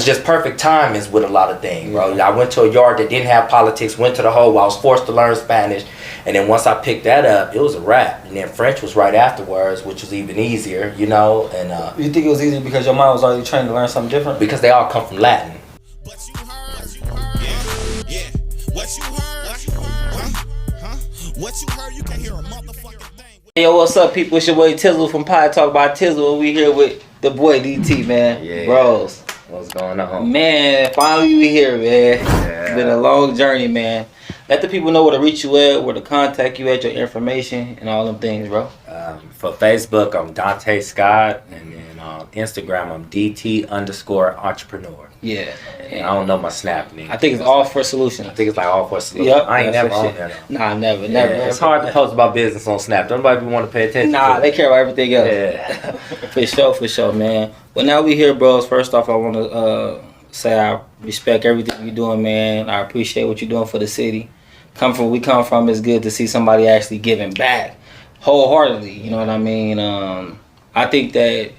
was just perfect timings with a lot of things, bro. I went to a yard that didn't have politics, went to the hole where I was forced to learn Spanish, and then once I picked that up, it was a wrap. And then French was right afterwards, which was even easier, you know. And you think it was easier because your mind was already trained to learn something different? Because they all come from Latin. What you heard, you can hear a motherfucking thing. Yo, what's up, people? It's your boy Tizzle from Pie Talk by Tizzle. We here with the boy DT, man. Yeah. Bros. What's going on? Man, finally we here, man. Yeah. It's been a long journey, man. Let the people know where to reach you at, where to contact you at, your information, and all them things, bro. For Facebook, I'm Dontae Scott, and then on Instagram, I'm DT_entrepreneur. Yeah. And I don't know my Snap name. I think it's All For Solutions. I think it's like All For Solutions. Yep, I ain't that's never on shit. there though. Nah, never. It's hard to post about business on Snap. Nobody want to pay attention. Nah, to they care about everything else. Yeah. For sure, man. Well, now we here, bros. First off, I want to say I respect everything you're doing, man. I appreciate what you're doing for the city. We come from, it's good to see somebody actually giving back wholeheartedly. You know what I mean? I think that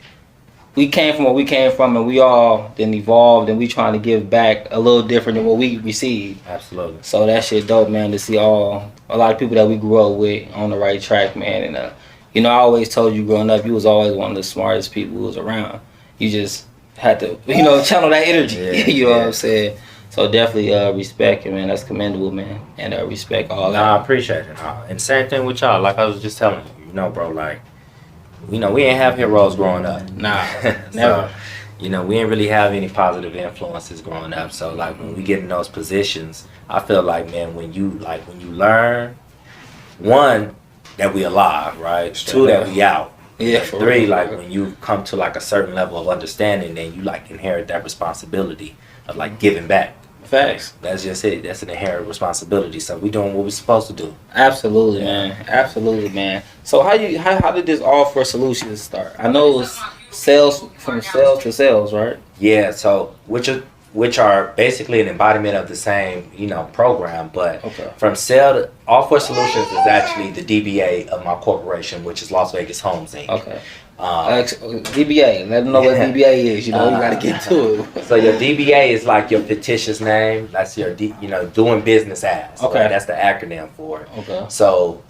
we came from where we came from, and we all then evolved, and we trying to give back a little different than what we received. Absolutely. So that shit dope, man, to see a lot of people that we grew up with on the right track, man. And you know, I always told you growing up, you was always one of the smartest people who was around. You just had to, you know, channel that energy. Yeah, you know what I'm saying? So definitely respect it, man. That's commendable, man. And respect all that. I appreciate it. And same thing with y'all. Like I was just telling you, know, bro, like, you know, we ain't have heroes growing up. Nah, so, never. You know, we ain't really have any positive influences growing up. So, like, when we get in those positions, I feel like, man, when you learn, one, that we alive, right? Two, that we out. Yeah, and three, like, when you come to, like, a certain level of understanding, then you, like, inherit that responsibility of, like, giving back. Facts. That's just it. That's an inherent responsibility. So we doing what we're supposed to do. Absolutely, man. Absolutely, man. So how did this All For Solutions start? I know it was from sales to sales, right? Yeah. So which are basically an embodiment of the same, you know, program, but from sale to All For Solutions is actually the DBA of my corporation, which is Las Vegas Homes Inc. Okay. DBA, let them know what DBA is. You know, you gotta get to it. So your DBA is like your fictitious name. That's your, you know, doing business as. Okay. Right? That's the acronym for it. Okay. So,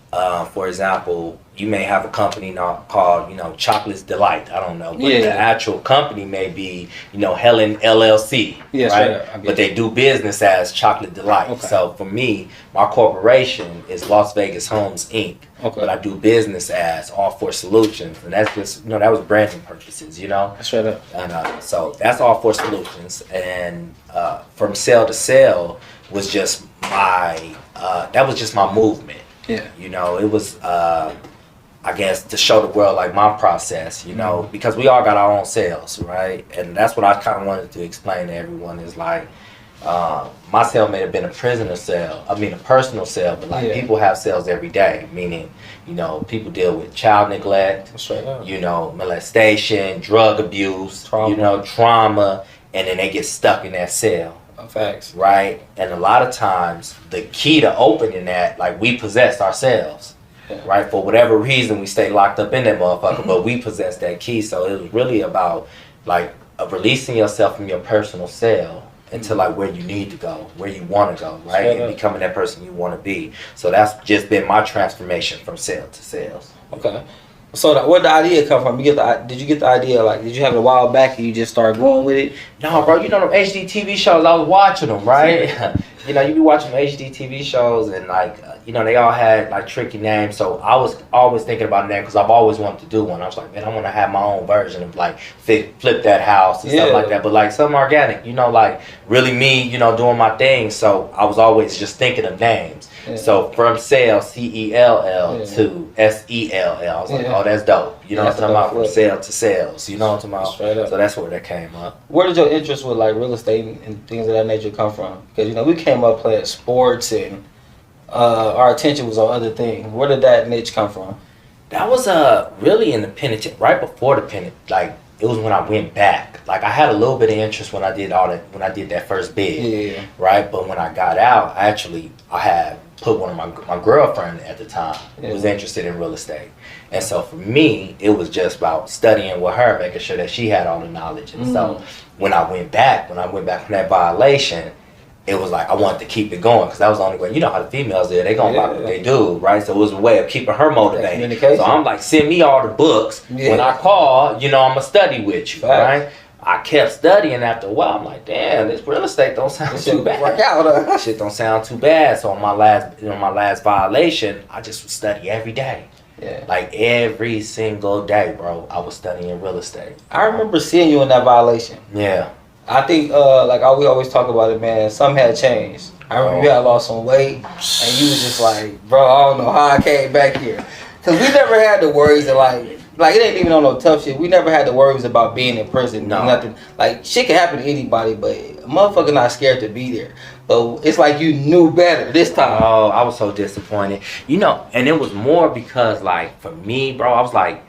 for example, you may have a company now called, you know, Chocolate's Delight. I don't know, but the actual company may be, you know, Helen LLC. Yes, right. But they do business as Chocolate Delight. Okay. So for me, my corporation is Las Vegas Homes Inc. Okay. But I do business as All For Solutions, and that's just, you know, that was branding purposes, you know. Straight up. And so that's All For Solutions, and from sale to sale was just my movement. Yeah. You know, it was I guess to show the world like my process, you know, because we all got our own sales, right? And that's what I kind of wanted to explain to everyone is like, my sale may have been a personal sale, but like people have sales every day, meaning, you know, people deal with child neglect, you know, molestation, drug abuse, you know, trauma, and then they get stuck in that sale. Facts. Right? And a lot of times the key to opening that, like, we possess ourselves. Right? For whatever reason we stay locked up in that motherfucker, but we possess that key. So it was really about like releasing yourself from your personal cell into like where you need to go, where you want to go, right? And becoming that person you want to be. So that's just been my transformation from sale to sales. Okay. So where did the idea come from? Did you get the idea, like, did you have it a while back and you just started going with it? No, bro, you know them HD TV shows, I was watching them, right? You know, you be watching HD TV shows and like, you know, they all had like tricky names. So I was always thinking about a name because I've always wanted to do one. I was like, man, I want to have my own version of like flip that house and stuff like that. But like something organic, you know, like really me, you know, doing my thing. So I was always just thinking of names. So from sale, CELL to SELL. I was like, oh, that's dope. You know what I'm talking about? From sale to sales. You know what I'm talking about? So that's where that came up. Where did your interest with like real estate and things of that nature come from? Because, you know, we came up playing sports and our attention was on other things. Where did that niche come from? That was really in the penitentiary, right before the penitentiary. Like, it was when I went back. Like I had a little bit of interest when I did that first bid, right? But when I got out, I had put one of my girlfriend at the time who was interested in real estate, and so for me, it was just about studying with her, making sure that she had all the knowledge. And so when I went back from that violation, it was like I wanted to keep it going because that was the only way. You know how the females are, they gonna like what they do, right? So it was a way of keeping her motivated. So I'm like, send me all the books. When I call, you know, I'm gonna study with you, right? I kept studying. After a while, I'm like, damn, this real estate don't sound too bad. Shit don't sound too bad. So on my last violation, I just would study every day. Yeah. Like every single day, bro. I was studying real estate. I remember seeing you in that violation. Yeah. I think, we always talk about it, man. Something had changed. I remember you had lost some weight, and you was just like, bro, I don't know how I came back here. Because we never had the worries of, like, it ain't even on no tough shit. We never had the worries about being in prison. No. Nothing. Like, shit can happen to anybody, but a motherfucker not scared to be there. But it's like you knew better this time. Oh, I was so disappointed. You know, and it was more because, like, for me, bro, I was like,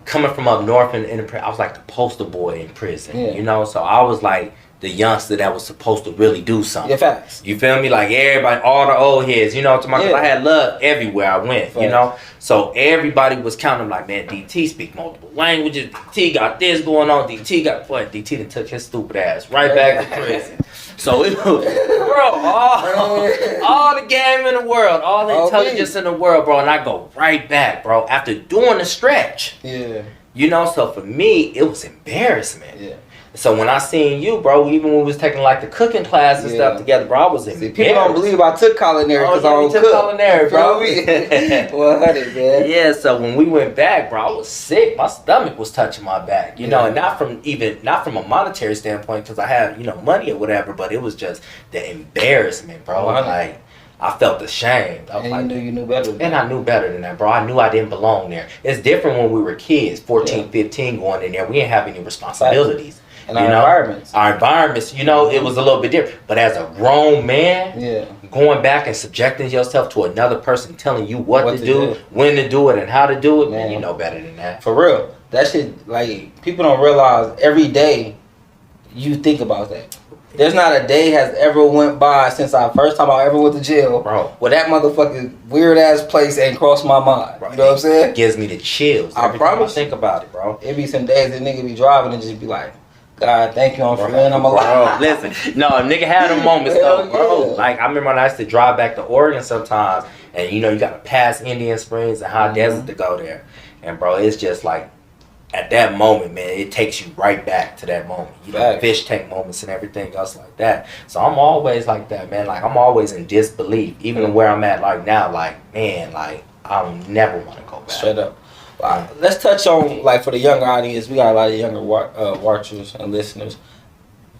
coming from up north I was like the poster boy in prison, you know? So I was like the youngster that was supposed to really do something. Yeah, facts. You feel me? Like everybody, all the old heads, you know, because I had love everywhere I went, you know? So everybody was counting like, man, DT speak multiple languages, DT got this going on, DT done took his stupid ass right back to prison. So it was, bro, all the game in the world, all the intelligence in the world, bro, and I go right back, bro, after doing the stretch. Yeah. You know, so for me, it was embarrassment. Yeah. So when I seen you, bro, even when we was taking like the cooking class and stuff together, bro, I was embarrassed. People don't believe I took culinary because I don't cook. Culinary, bro. 100, man. Yeah, so when we went back, bro, I was sick. My stomach was touching my back, you know, and not from a monetary standpoint because I had, you know, money or whatever, but it was just the embarrassment, bro. Like, I felt ashamed. I was like, you knew better than that. And I knew better than that, bro. I knew I didn't belong there. It's different when we were kids, 14, 15, going in there. We didn't have any responsibilities. And our environments, you know, it was a little bit different. But as a grown man, going back and subjecting yourself to another person telling you what to do, when to do it, and how to do it, man, you know better than that. For real. That shit, like, people don't realize every day you think about that. There's not a day has ever went by since our first time I ever went to jail, bro, where that motherfucking weird ass place ain't crossed my mind. Bro, you know what I'm saying? It gives me the chills. I promise. Think about it, bro. It be some days that nigga be driving and just be like, God, thank you, I'm free and I'm alive. Bro, listen, no, nigga had them moments though, bro. Like, I remember when I used to drive back to Oregon sometimes, and you know, you gotta pass Indian Springs and High Desert to go there. And bro, it's just like, at that moment, man, it takes you right back to that moment. You know, fish tank moments and everything else like that. So I'm always like that, man. Like, I'm always in disbelief, even where I'm at like now. Like, man, like, I'll never want to go back. Straight up. Let's touch on, like, for the younger audience, we got a lot of younger watchers and listeners,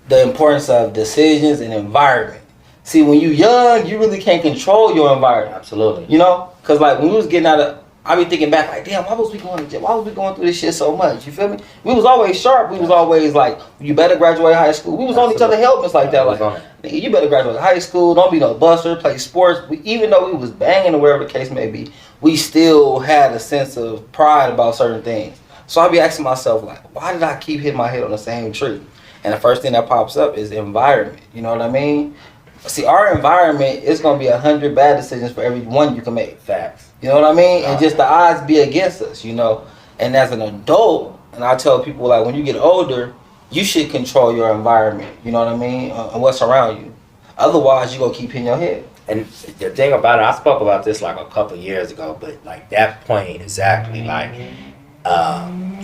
the importance of decisions and environment. See, when you young, you really can't control your environment. Absolutely. You know? Because, like, when we was getting out of, I be thinking back, like, damn, why was we going to jail? Why was we going through this shit so much? You feel me? We was always sharp. We was always like, you better graduate high school. We was on each other helmets like that. Like, nigga, you better graduate high school. Don't be no buster. Play sports. Even though we was banging or whatever the case may be, we still had a sense of pride about certain things. So I be asking myself, like, why did I keep hitting my head on the same tree? And the first thing that pops up is environment. You know what I mean? See, our environment is going to be 100 bad decisions for every one you can make. Facts. You know what I mean? And just the odds be against us, you know? And as an adult, and I tell people, like, when you get older, you should control your environment. You know what I mean? And what's around you. Otherwise, you're going to keep hitting your head. And the thing about it, I spoke about this like a couple years ago, but like that point exactly, like,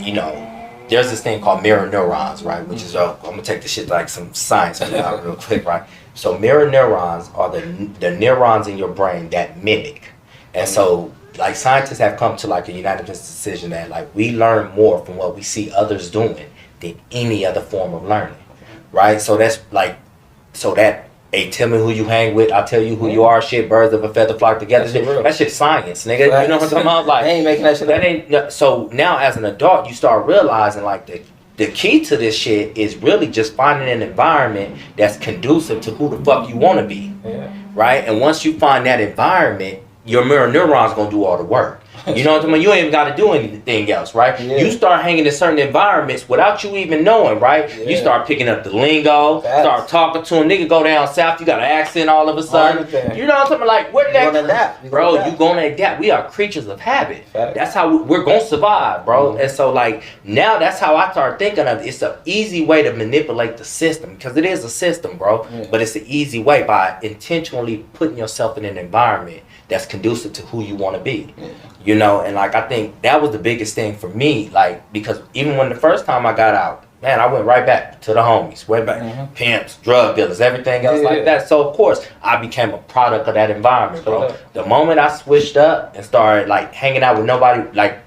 you know, there's this thing called mirror neurons, right? Which is, I'm gonna take this shit like some science out real quick, right? So mirror neurons are the neurons in your brain that mimic. And so, like, scientists have come to like a unanimous decision that like we learn more from what we see others doing than any other form of learning, right? So that's like, so that, hey, tell me who you hang with, I'll tell you who you are, shit, birds of a feather flock together. That shit's science, nigga. You know what I'm talking about? Like, I ain't making that shit up. That ain't, so now as an adult, you start realizing like the key to this shit is really just finding an environment that's conducive to who the fuck you want to be, right? And once you find that environment, your mirror neurons gonna do all the work. You know what I'm saying? You ain't even got to do anything else, right? Yeah. You start hanging in certain environments without you even knowing, right? Yeah. You start picking up the lingo, start talking to them. Nigga go down south, you got an accent all of a sudden. You know what I'm saying? Like, where did that come adapt. Bro, you gonna adapt. We are creatures of habit. Facts. That's how we're gonna survive, bro. And so, like, now that's how I start thinking of it. It's an easy way to manipulate the system, because it is a system, bro. But it's an easy way by intentionally putting yourself in an environment that's conducive to who you want to be. You know, and like, I think that was the biggest thing for me, like, because even when the first time I got out, man, I went right back to the homies, way back, pimps, drug dealers, everything else like that. So of course I became a product of that environment, bro. The moment I switched up and started like hanging out with nobody, like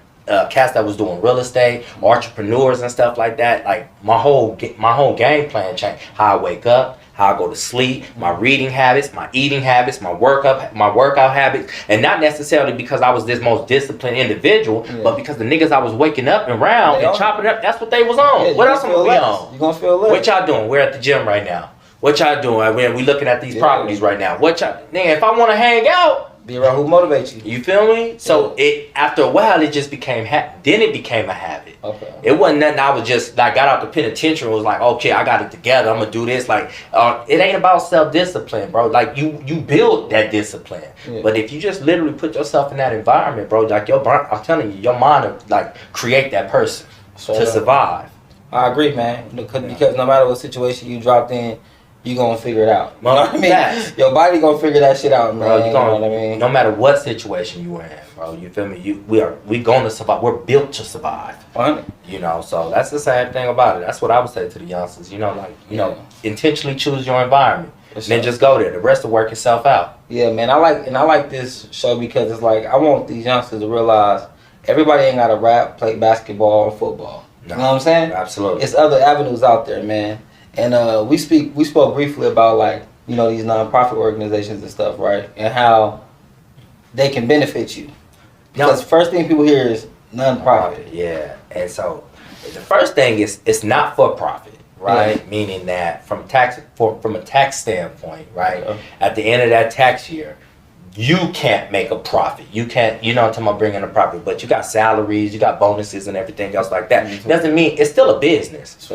cats that was doing real estate, entrepreneurs and stuff like that, like my whole game plan changed. How I wake up, how I go to sleep, my reading habits, my eating habits, my workout habits, and not necessarily because I was this most disciplined individual, but because the niggas I was waking up and around and chopping up, that's what they was on. What else am I gonna be on? You gonna feel less. What y'all doing? We're at the gym right now. What y'all doing? We looking at these properties right now. What y'all? Nigga, if I want to hang out, be around who motivates you. You feel me? So it after a while it just became then it became a habit. Okay. It wasn't nothing I was just like got out the penitentiary and was like, okay, I got it together. I'm gonna do this. Like it ain't about self-discipline, bro. Like you build that discipline. But if you just literally put yourself in that environment, bro, like I'm telling you, your mind will like create that person to survive. I agree, man. Because no matter what situation you dropped in, you gonna figure it out. You know what I mean? Your body gonna figure that shit out, bro. You know what I mean? No matter what situation you were in, bro. You feel me? We gonna survive. We're built to survive. 100. You know, so that's the sad thing about it. That's what I would say to the youngsters. You know, like know, intentionally choose your environment, and then just go there. The rest will work itself out. Yeah, man. I like this show because it's like I want these youngsters to realize everybody ain't gotta rap, play basketball, or football. No, you know what I'm saying? Absolutely. It's other avenues out there, man. And we spoke briefly about like, you know, these nonprofit organizations and stuff, right? And how they can benefit you. Because first thing people hear is nonprofit. Yeah. And so the first thing is it's not for profit, right? Yeah. Meaning that from a tax standpoint, right? At the end of that tax year, you can't make a profit. You can't, you know what I'm talking about, bringing a profit, but you got salaries, you got bonuses and everything else like that. Doesn't mean it's still a business.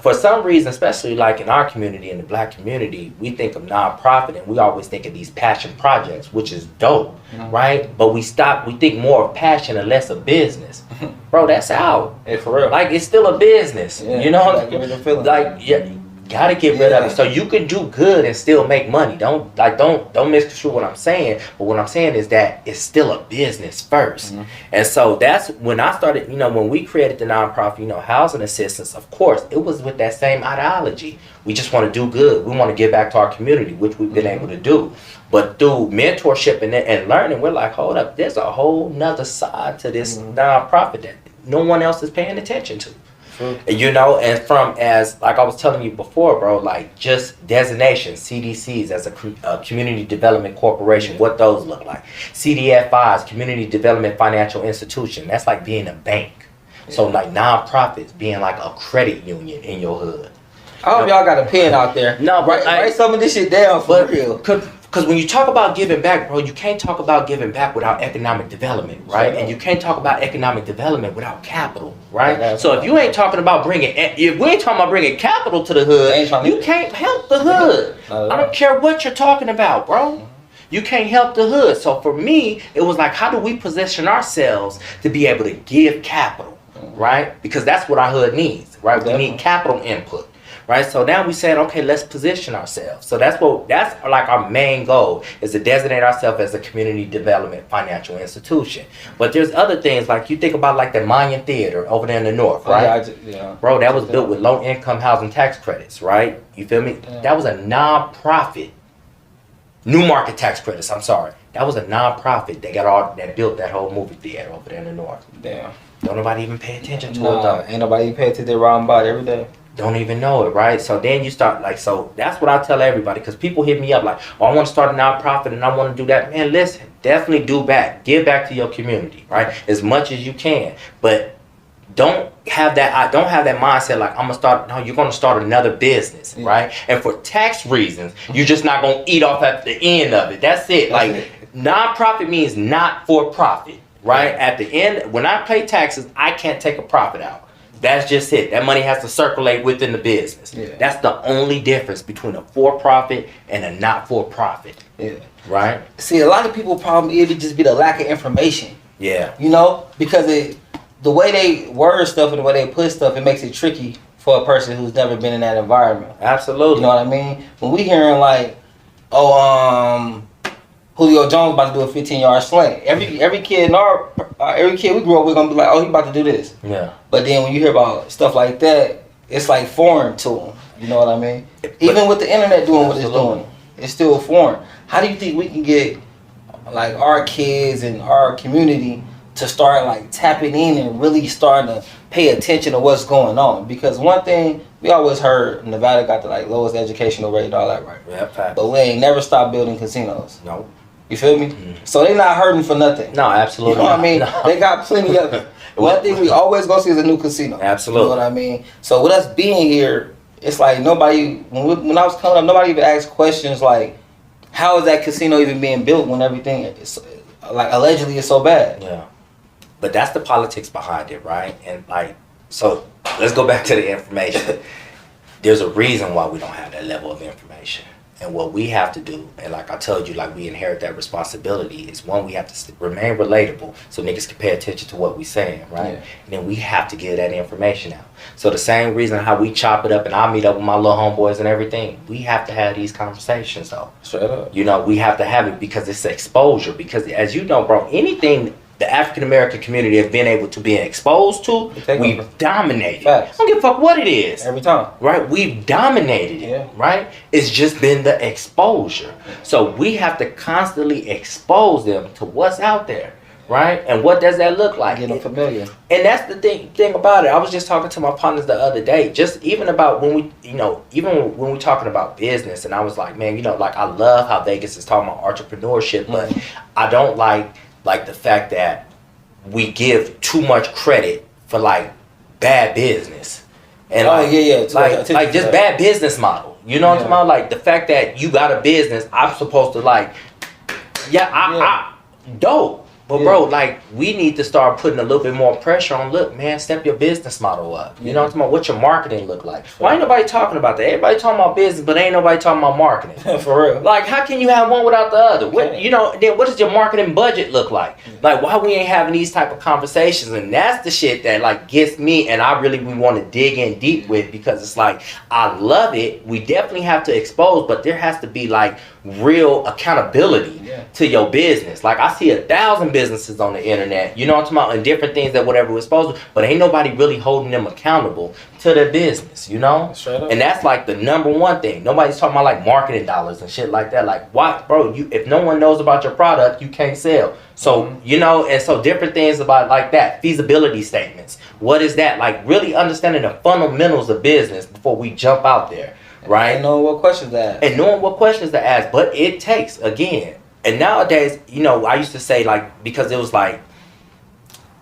For some reason, especially like in our community, in the black community, we think of nonprofit and we always think of these passion projects, which is dope, right? But we think more of passion and less of business. Bro, that's out. Hey, for real. Like, it's still a business. You know what I'm saying? Like, gotta get rid of it. So you can do good and still make money. Don't misconstrue what I'm saying. But what I'm saying is that it's still a business first. And so that's when I started, you know, when we created the nonprofit, you know, housing assistance, of course, it was with that same ideology. We just want to do good. We want to give back to our community, which we've been able to do. But through mentorship and learning, we're like, hold up, there's a whole nother side to this nonprofit that no one else is paying attention to. You know, and from as like I was telling you before, bro, like just designations, CDCs as a community development corporation, what those look like. CDFIs, community development financial institution. That's like being a bank. So like nonprofits being like a credit union in your hood. I hope y'all got a pen out there. No, but write some of this shit down for real. Because when you talk about giving back, bro, you can't talk about giving back without economic development, right? And you can't talk about economic development without capital, right? So if you ain't talking about if we ain't talking about bringing capital to the hood, you can't help the hood. I don't care what you're talking about, bro. You can't help the hood. So for me, it was like, how do we position ourselves to be able to give capital, right? Because that's what our hood needs, right? We need capital input. Right, so now we said, okay, let's position ourselves. So that's like our main goal, is to designate ourselves as a community development financial institution. But there's other things, like you think about like the Mayan Theater over there in the north, right? Bro, that was built with low income housing tax credits, right? You feel me? That was a non-profit. New market tax credits, I'm sorry. That was a non-profit that built that whole movie theater over there in the north. Damn. Don't nobody even pay attention to it though. Ain't nobody even pay attention to their round body every day. Don't even know it, right? So then you start like, so that's what I tell everybody, because people hit me up like, oh, I want to start a nonprofit and I want to do that. Man, listen, definitely do back. Give back to your community, right? As much as you can. But don't have that mindset like, I'm gonna start. No, you're gonna start another business, right? And for tax reasons, you're just not gonna eat off at the end of it. That's it. Like, nonprofit means not for profit. right? At the end, when I pay taxes, I can't take a profit out. That's just it. That money has to circulate within the business. Yeah. That's the only difference between a for-profit and a not-for-profit. Yeah. Right? See, a lot of people problem it'd just be the lack of information. Yeah. You know, because the way they word stuff and the way they put stuff, it makes it tricky for a person who's never been in that environment. Absolutely. You know what I mean? When we hearing like, Julio Jones about to do a 15-yard slant. Every kid in every kid we grew up with gonna be like, oh, he about to do this. Yeah. But then when you hear about stuff like that, it's like foreign to them. You know what I mean? Even with the internet doing what it's doing, it's still foreign. How do you think we can get like our kids and our community to start like tapping in and really starting to pay attention to what's going on? Because one thing we always heard, Nevada got the like lowest educational rate and all that, right? Yeah, fact. But we ain't never stopped building casinos. No. You feel me? Mm-hmm. So they not hurting for nothing. No, absolutely. You know what I mean? No. They got plenty of it. One thing we always go see is a new casino. Absolutely. You know what I mean? So with us being here, it's like nobody, when I was coming up, nobody even asked questions like, how is that casino even being built when everything is, like, allegedly is so bad? Yeah. But that's the politics behind it, right? And like, so let's go back to the information. There's a reason why we don't have that level of information. And what we have to do, and like I told you, like we inherit that responsibility, is one, we have to remain relatable so niggas can pay attention to what we saying, right? Yeah. And then we have to get that information out. So the same reason how we chop it up and I meet up with my little homeboys and everything, we have to have these conversations though. Straight up. You know, we have to have it because it's exposure. Because as you know, bro, anything the African American community has been able to be exposed to, we've dominated. Facts. I don't give a fuck what it is. Every time. Right? We've dominated it. Yeah. Right? It's just been the exposure. So we have to constantly expose them to what's out there. Right? And what does that look like? Get them familiar. And that's the thing about it. I was just talking to my partners the other day, just even about when we, you know, even when we're talking about business, and I was like, man, you know, like I love how Vegas is talking about entrepreneurship, but I don't like the fact that we give too much credit for like bad business. And like just bad business model. You know what I'm talking about? Like the fact that you got a business, I'm supposed to like, I dope. But bro, like we need to start putting a little bit more pressure on, look, man, step your business model up. You know what I'm talking about? What your marketing look like. Why ain't nobody talking about that? Everybody talking about business, but ain't nobody talking about marketing. For real. Like how can you have one without the other? What, you know, then what does your marketing budget look like? Like why we ain't having these type of conversations? And that's the shit that like gets me, and we want to dig in deep with, because it's like I love it. We definitely have to expose, but there has to be like real accountability to your business. Like I see 1,000 businesses on the internet, you know what I'm talking about, and different things that whatever we're supposed to, but ain't nobody really holding them accountable to their business, you know? And that's like the number one thing. Nobody's talking about like marketing dollars and shit like that. Like why, bro, if no one knows about your product, you can't sell. So, you know, and so different things about like that, feasibility statements. What is that? Like really understanding the fundamentals of business before we jump out there. Right? And knowing what questions to ask. And knowing what questions to ask. But it takes, again, and nowadays, you know, I used to say like, because it was like,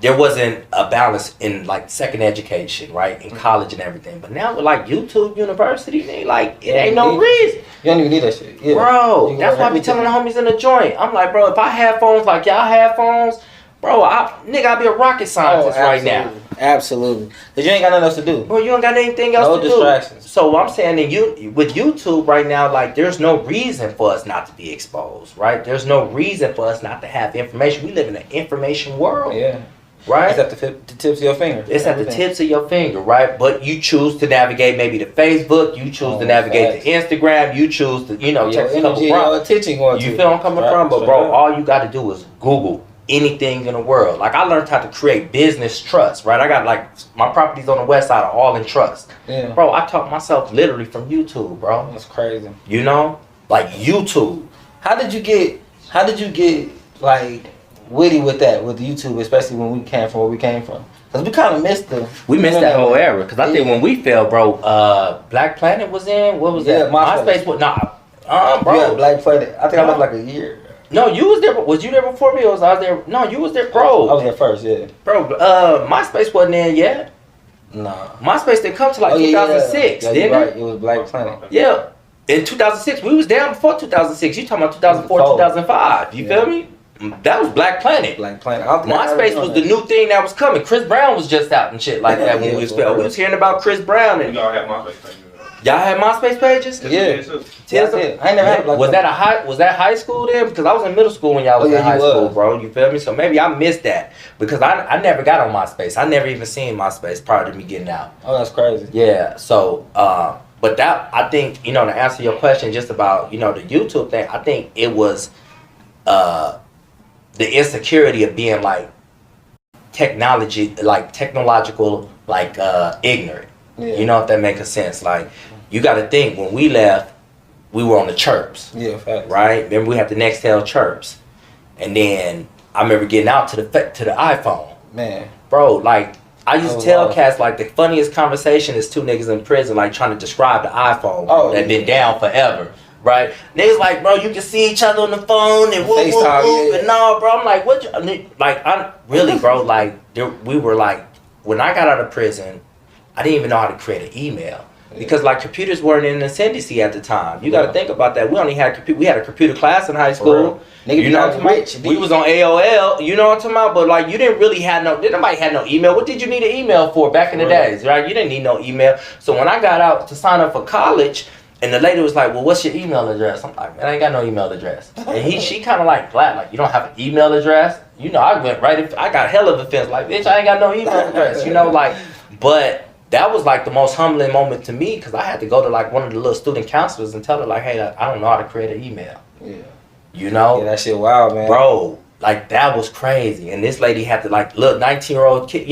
there wasn't a balance in like second education, right? In college and everything. But now with like YouTube University, they like, it ain't no reason. You don't even need that shit. Yeah. Bro, that's why I be telling the homies in the joint. I'm like, bro, if I had phones like y'all have phones, bro, I'd be a rocket scientist right now. Absolutely. Because you ain't got nothing else to do. Bro, you don't got anything else to do. No distractions. So I'm saying that with YouTube right now, like there's no reason for us not to be exposed, right? There's no reason for us not to have information. We live in an information world. Yeah. Right? It's at the tips of your finger. It's at the tips of your finger, right? But you choose to navigate maybe to Facebook, you choose to navigate to Instagram, you choose to, you know, take a couple attention going you feel I'm coming from? But bro, all you got to do is Google anything in the world. Like I learned how to create business trust, right? I got like my properties on the west side are all in trust. Yeah. Bro, I taught myself literally from YouTube, bro. That's crazy. You know? Like YouTube. How did you get like witty with that, with YouTube, especially when we came from where we came from? Because we kind of missed that whole era. Because I think when we fell, bro, Black Planet was in. What was that? MySpace was bro. Yeah, Black Planet. I think I left like a year. No, you was there. Was you there before me, or was I there? No, you was there, bro. I was there first, yeah. Bro, MySpace wasn't in yet. No. MySpace didn't come to like 2006, yeah, didn't right. it? It was Black Planet. Yeah. In 2006, we was down before 2006. You talking about 2004, 2005. You feel me? That was Black Planet. Black Planet. I don't think I MySpace ever was done the that. new thing that was coming. Chris Brown was just out and shit like that when we was Yeah, we was hearing about Chris Brown and Y'all have MySpace pages. y'all had MySpace pages? Yeah. Tizzle? I ain't never had Black Was Planet. that high school then? Because I was in middle school when y'all was Yeah, in high you school, was. bro. You feel me? So maybe I missed that because I never got on MySpace. I never even seen MySpace prior to me getting out. Oh, that's crazy. Yeah. So, but that I think to answer your question just about the YouTube thing, I think it was the insecurity of being like technological, ignorant. Yeah. You know, if that makes sense. Like, you got to think when we left, we were on the chirps, Yeah, facts. right? Remember we had the Nextel chirps, and then I remember getting out to the iPhone, Man. bro. Like I used Oh, to tell wow. cats like the funniest conversation is two niggas in prison like trying to describe the iPhone Oh, that been yeah. down forever. Right, niggas like, bro, you can see each other on the phone and whoop, whoop, FaceTime, whoop, yeah. and no, bro. I'm like, what? I'm really, bro. Like, we were like, when I got out of prison, I didn't even know how to create an email because like computers weren't in ascendancy at the time. You got to think about that. We only had we had a computer class in high school. Nigga, You know what I'm talking rich. about? We was on AOL. You know what I'm talking about? But like, you didn't really have nobody had no email. What did you need an email for back in the days, right? You didn't need no email. So when I got out to sign up for college. And the lady was like, well, what's your email address? I'm like, man, I ain't got no email address. And she kind of like, glad, like, you don't have an email address? I went I got hell of a offense. Like, bitch, I ain't got no email address. But that was like the most humbling moment to me because I had to go to like one of the little student counselors and tell her like, hey, I don't know how to create an email. Yeah. Yeah, that shit wild, man. Bro, like that was crazy. And this lady had to like, look, 19-year-old kid,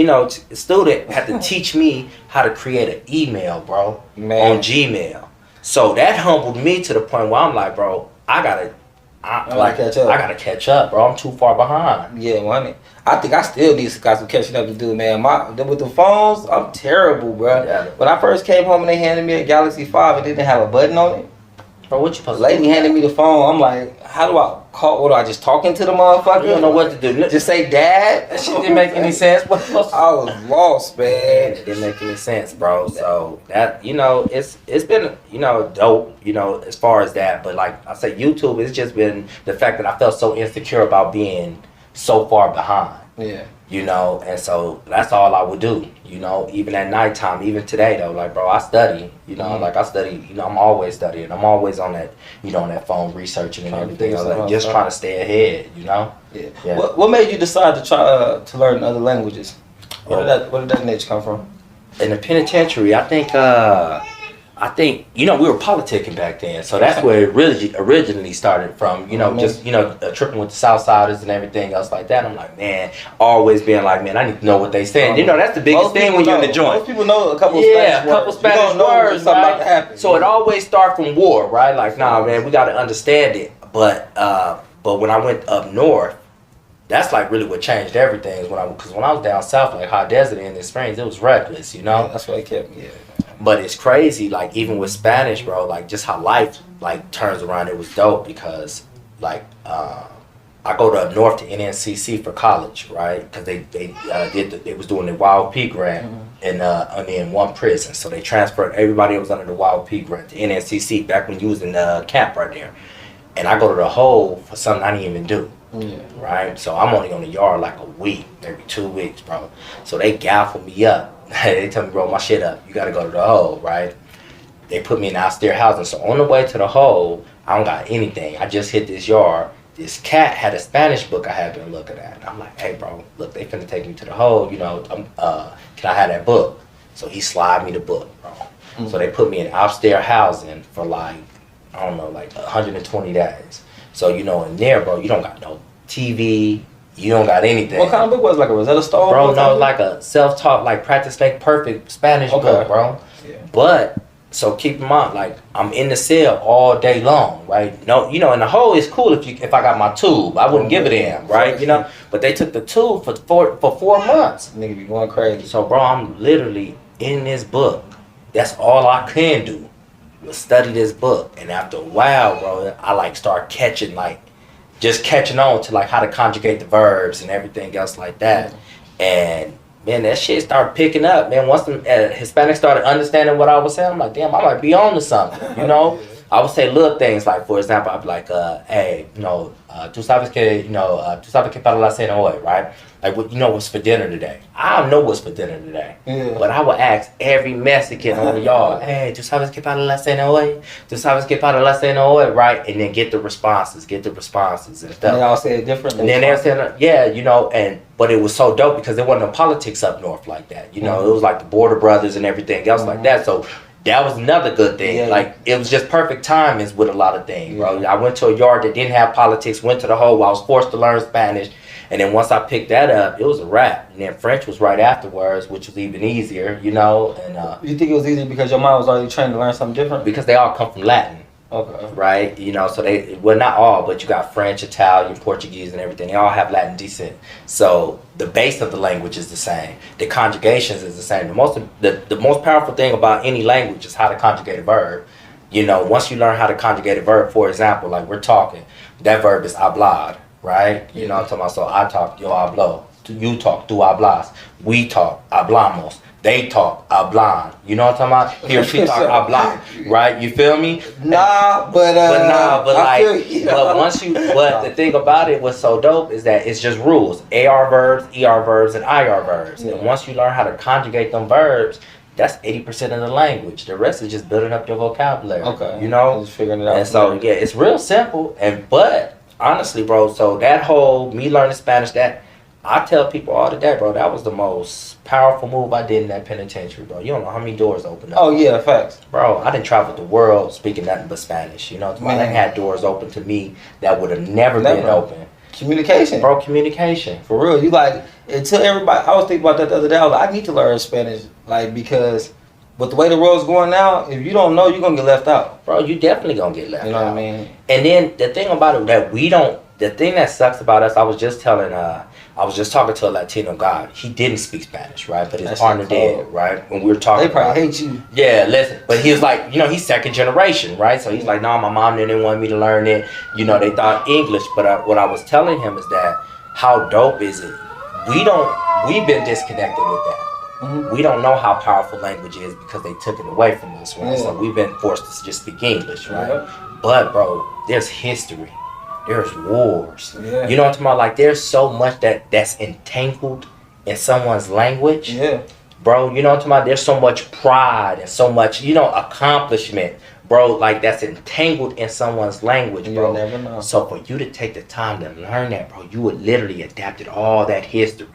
student had to teach me how to create an email, bro, Man. on Gmail. So that humbled me to the point where I'm like, bro, I gotta catch up, bro. I'm too far behind. Yeah, money. I think I still need some catching up to do, man. With the phones, I'm terrible, bro. Yeah. When I first came home and they handed me a Galaxy 5, it didn't have a button on it. Bro, what you supposed The to lady do? handed me the phone. I'm like, how do I call? What do I just talking to the motherfucker? You don't know what to do. Just say dad. That shit didn't make any sense. I I was lost, man. it didn't make any sense, bro. So that it's been dope, as far as that. But like I said, YouTube, it's just been the fact that I felt so insecure about being so far behind. Yeah. And so that's all I would do, even at nighttime, even today though, like, bro, I study, like I study, I'm always studying. I'm always on that, on that phone researching and Trying to everything. figure Like, something just out. trying to stay ahead, Yeah. Yeah. What made you decide to try to learn other languages? Where did that niche come from? In the penitentiary, I think we were politicking back then, so that's where it really originally started from. Tripping with the Southsiders and everything else like that. I'm like, man, always being like, man, I need to know what they saying. That's the biggest thing when you're in the joint. Most people know a couple Yeah, Spanish a couple words. Spanish You don't know when words, something right? about to happen. So it always starts from war, right? Like, nah, man, we got to understand it. But when I went up north, that's like really what changed everything. Because when I was down south, like high desert in the Springs, it was reckless, Yeah, that's why it kept me. Yeah. But it's crazy, like even with Spanish, bro, like just how life like turns around. It was dope because like I go to up north to NNCC for college, right? Because they was doing the Wild P grant in one prison, so they transferred everybody that was under the Wild P grant to NNCC back when you was in the camp right there. And I go to the hole for something I didn't even do. Yeah. Right? So I'm only on the yard like a week, maybe 2 weeks, bro. So they gaffle me up. They tell me, bro, my shit up. You gotta go to the hole, right? They put me in outstairs housing. So on the way to the hole, I don't got anything. I just hit this yard. This cat had a Spanish book I had been looking at. And I'm like, hey, bro, look, they finna take me to the hole. Can I have that book? So he slide me the book, bro. Mm-hmm. So they put me in outstairs housing for like 120 days. So, in there, bro, you don't got no TV. You don't got anything. What kind of book was it? Like a Rosetta Stone? Bro, no, like a self-taught, like Practice Make Perfect Spanish book, bro. Yeah. But, so keep in mind, like, I'm in the cell all day long, right? No, in the hole, it's cool if I got my tube. I wouldn't give it in, right? But they took the tube for 4 months. Nigga be going crazy. So, bro, I'm literally in this book. That's all I can do. Study this book. And after a while, bro, I, like, start catching on to like how to conjugate the verbs and everything else like that. And man, that shit started picking up, man. Once the Hispanics started understanding what I was saying, I'm like, damn, I might be on to something, I would say little things like, for example, I'd be like, hey, tú sabes que, tú sabes que para la cena hoy, right? Like, you know what's for dinner today? I don't know what's for dinner today. Yeah. But I would ask every Mexican on the yard, hey, tú sabes que para la cena hoy? Tú sabes que para la cena hoy, right? And then get the responses and stuff. And they all say it differently. And then they're saying, yeah, but it was so dope because there wasn't no politics up north like that. It was like the Border Brothers and everything else like that. So that was another good thing. Yeah. Like, it was just perfect timings with a lot of things, bro. I went to a yard that didn't have politics, went to the hole where I was forced to learn Spanish. And then once I picked that up, it was a wrap. And then French was right afterwards, which was even easier, And you think it was easy because your mom was already trained to learn something different? Because they all come from Latin. Okay. Right? So not all, but you got French, Italian, Portuguese, and everything. They all have Latin descent. So the base of the language is the same. The conjugations is the same. The most powerful thing about any language is how to conjugate a verb. Once you learn how to conjugate a verb, for example, like we're talking, that verb is hablar, right? I'm talking about, so I talk, yo hablo. You talk, tú hablas. We talk, hablamos. They talk, hablan. You know what I'm talking about? He or she talk, habla. Right? You feel me? But the thing about it, what's so dope is that it's just rules. AR verbs, ER verbs, and IR verbs. Yeah. And once you learn how to conjugate them verbs, that's 80% of the language. The rest is just building up your vocabulary. Okay. Just figuring it out. And so, it's real simple. But honestly, bro, so that whole me learning Spanish, that I tell people all the day, bro, that was the most powerful move I did in that penitentiary, bro. You don't know how many doors opened up. Oh, yeah, facts. Bro, I done traveled the world speaking nothing but Spanish. I done had doors open to me that would have never been open. Communication. Bro, communication. For real. You until everybody, I was thinking about that the other day. I was like, I need to learn Spanish, because with the way the world's going now, if you don't know, you're going to get left out. Bro, you definitely going to get left out. You know what I mean? And then the thing about it that the thing that sucks about us, I was just talking to a Latino guy. He didn't speak Spanish, right? But his partner did, right? When we were talking, they probably hate you. Yeah, listen. But he was like, he's second generation, right? So he's like, no, my mom didn't want me to learn it. They thought English. But what I was telling him is that how dope is it? We've been disconnected with that. Mm-hmm. We don't know how powerful language is because they took it away from us, right? Yeah. So we've been forced to just speak English, right? Yeah. But bro, there's history. There's wars. Yeah. You know what I'm talking about? Like, there's so much that's entangled in someone's language. Yeah. Bro, you know what I'm talking about? There's so much pride and so much, accomplishment, bro, like that's entangled in someonene's language, bro. You'll never know. So for you to take the time to learn that, bro, you would literally adapted all that history.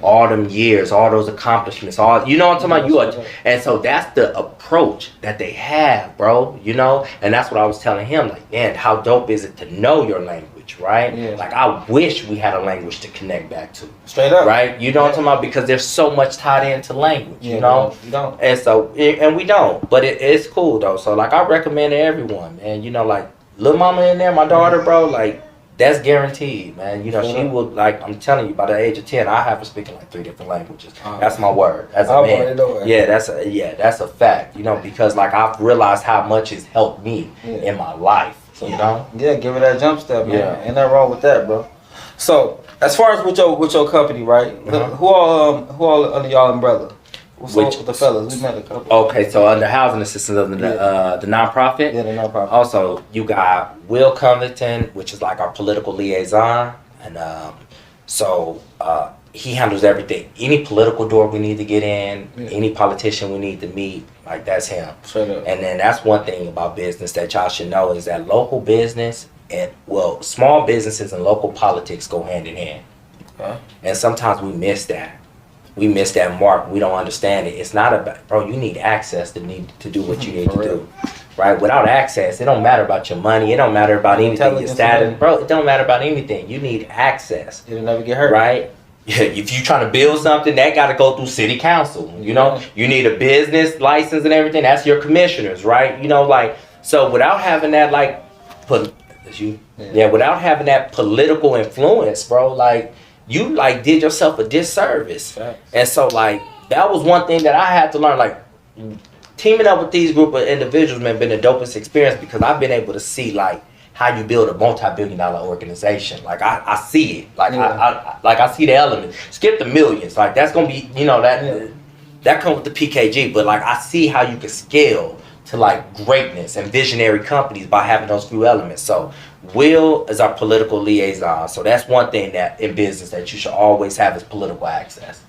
All them years, all those accomplishments, you know what I'm talking about? And so that's the approach that they have, bro, and that's what I was telling him, like, man, how dope is it to know your language, right? Yeah. Like, I wish we had a language to connect back to. Straight up. Right? You know what I'm talking about? Because there's so much tied into language, You don't. And so, and we don't, but it's cool though. So like, I recommend it to everyone, man, like, little mama in there, my daughter, bro, like, that's guaranteed, man. She will, like, I'm telling you, by the age of 10, I have her speaking like 3 different languages. That's my word. As a man. That's a fact. Because like I've realized how much it's helped me in my life. Yeah, give it that jump step, man. Yeah. Ain't nothing wrong with that, bro. So as far as with your company, right? Who all under y'all umbrella? What's up with the fellas? We met a couple. Okay, so under housing assistance of the nonprofit. Yeah, the nonprofit. Also, you got Will Covington, which is like our political liaison, and he handles everything. Any political door we need to get in, any politician we need to meet, like that's him. Straight up. And then that's one thing about business that y'all should know is that local business and small businesses and local politics go hand in hand. Okay. And sometimes we miss that. We miss that mark. We don't understand it. It's not about, bro, you need access to do what you need to do. Right? Without access, it don't matter about your money. It don't matter about anything. Your status. Bro, it don't matter about anything. You need access. You'll never get hurt. Right? Yeah, if you're trying to build something, that got to go through city council. You need a business license and everything. That's your commissioners, right? So without having that, without having that political influence, bro, like, you like did yourself a disservice. Right. And so like that was one thing that I had to learn. Like, teaming up with these group of individuals, man, been the dopest experience because I've been able to see like how you build a multi-billion-dollar organization. Like I see it. Like I see the element. Skip the millions. Like that's gonna be that comes with the PKG. But like I see how you can scale to like greatness and visionary companies by having those few elements. So Will is our political liaison. So that's one thing that in business that you should always have is political access.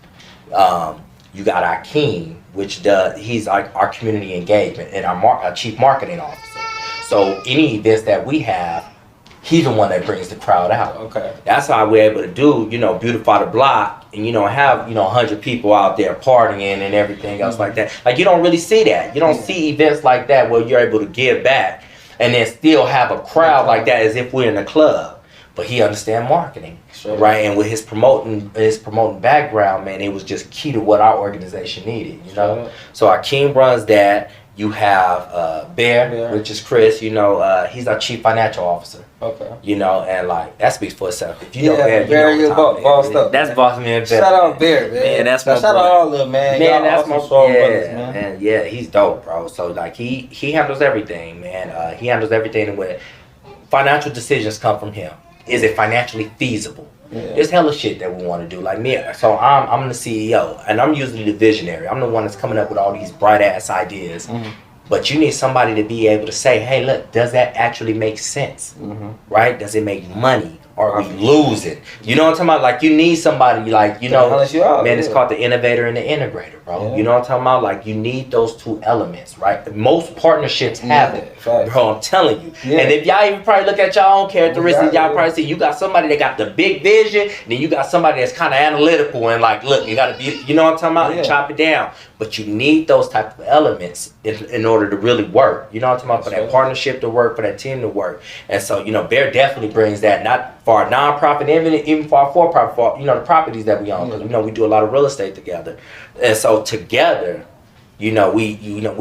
You got our King, which he's like our community engagement and our chief marketing officer. So any events that we have, he's the one that brings the crowd out. Okay. That's how we're able to do, beautify the block and, have, 100 people out there partying and everything else like that. Like, you don't really see that. You don't see events like that where you're able to give back and then still have a crowd like that as if we're in a club. But he understands marketing, right? And with his promoting background, man, it was just key to what our organization needed, So our King runs that. You have Bear, which is Chris. He's our chief financial officer. Okay. And like that speaks for itself. If you know Bear, Bear, you bossed up. That's boss man. Shout out Bear, man. That's my shout out all of them, man. Man, that's my brothers, man. And yeah, he's dope, bro. So like he handles everything, man. He handles everything where financial decisions come from him. Is it financially feasible? Yeah. There's hella shit that we want to do. Like me, so I'm the CEO, and I'm usually the visionary. I'm the one that's coming up with all these bright ass ideas. Mm-hmm. But you need somebody to be able to say, hey, look, does that actually make sense? Mm-hmm. Right? Does it make money? Or are we losing? You know what I'm talking about? Like, you need somebody, like, it's called the innovator and the integrator, bro. Yeah. You know what I'm talking about? Like, you need those two elements, right? Most partnerships have it, bro. I'm telling you. Yeah. And if y'all even probably look at y'all own characteristics, y'all probably see you got somebody that got the big vision, and then you got somebody that's kind of analytical and like, look, you got to be, you know what I'm talking about? Yeah. And chop it down. But you need those type of elements in order to really work. You know what I'm talking about? For that partnership to work, for that team to work. And so, Bear definitely brings that, not for our nonprofit, even for our for-profit, for the properties that we own. Because we do a lot of real estate together. And so together, we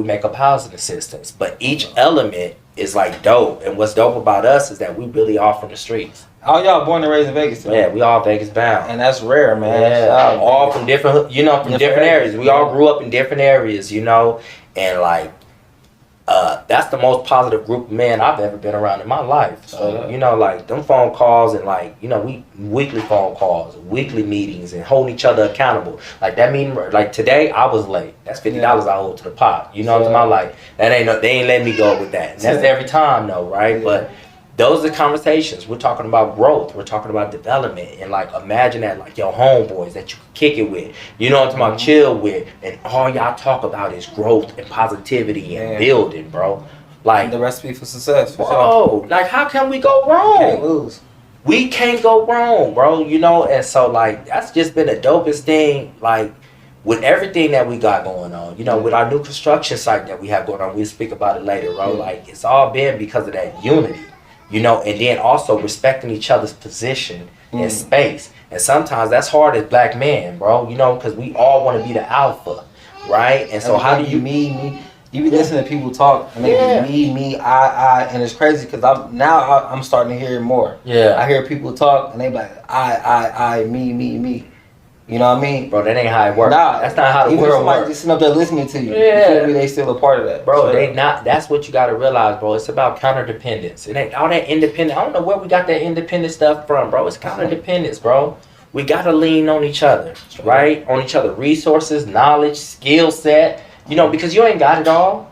make up housing assistance. But each element is like dope. And what's dope about us is that we really are from the streets. All y'all born and raised in Vegas, too. Yeah, we all Vegas bound. And that's rare, man. Yeah, all from different, from different areas. We all grew up in different areas, and like, that's the most positive group of men I've ever been around in my life. So, like them phone calls and like, we weekly phone calls, weekly meetings and holding each other accountable. Like that meeting, like today I was late. That's $50 I owe to the pot. You know what I'm talking about? Like that they ain't letting me go with that. And that's every time though, right? Yeah. But those are conversations. We're talking about growth. We're talking about development. And like imagine that like your homeboys that you can kick it with. You know what I'm talking about? Chill with. And all y'all talk about is growth and positivity and building, bro. Like the recipe for success. Like how can we go wrong? Can't lose. We can't go wrong, bro. And so like that's just been the dopest thing, like with everything that we got going on, with our new construction site that we have going on. We'll speak about it later, bro. Yeah. Like it's all been because of that unity. And then also respecting each other's position and space. And sometimes that's hard as black men, bro, because we all want to be the alpha, right? And so how do you... Me. You be listening to people talk, and they be me, I, and it's crazy because I'm starting to hear it more. Yeah. I hear people talk, and they be like, I, me. You know what I mean? Bro, that ain't how it works. Nah, that's not how the world works. Just sitting up there listening to you. Yeah. You feel me? They still a part of that. Bro, they not. That's what you got to realize, bro. It's about counterdependence. It ain't all that independent. I don't know where we got that independent stuff from, bro. It's counterdependence, bro. We got to lean on each other, right? On each other. Resources, knowledge, skill set. Because you ain't got it all.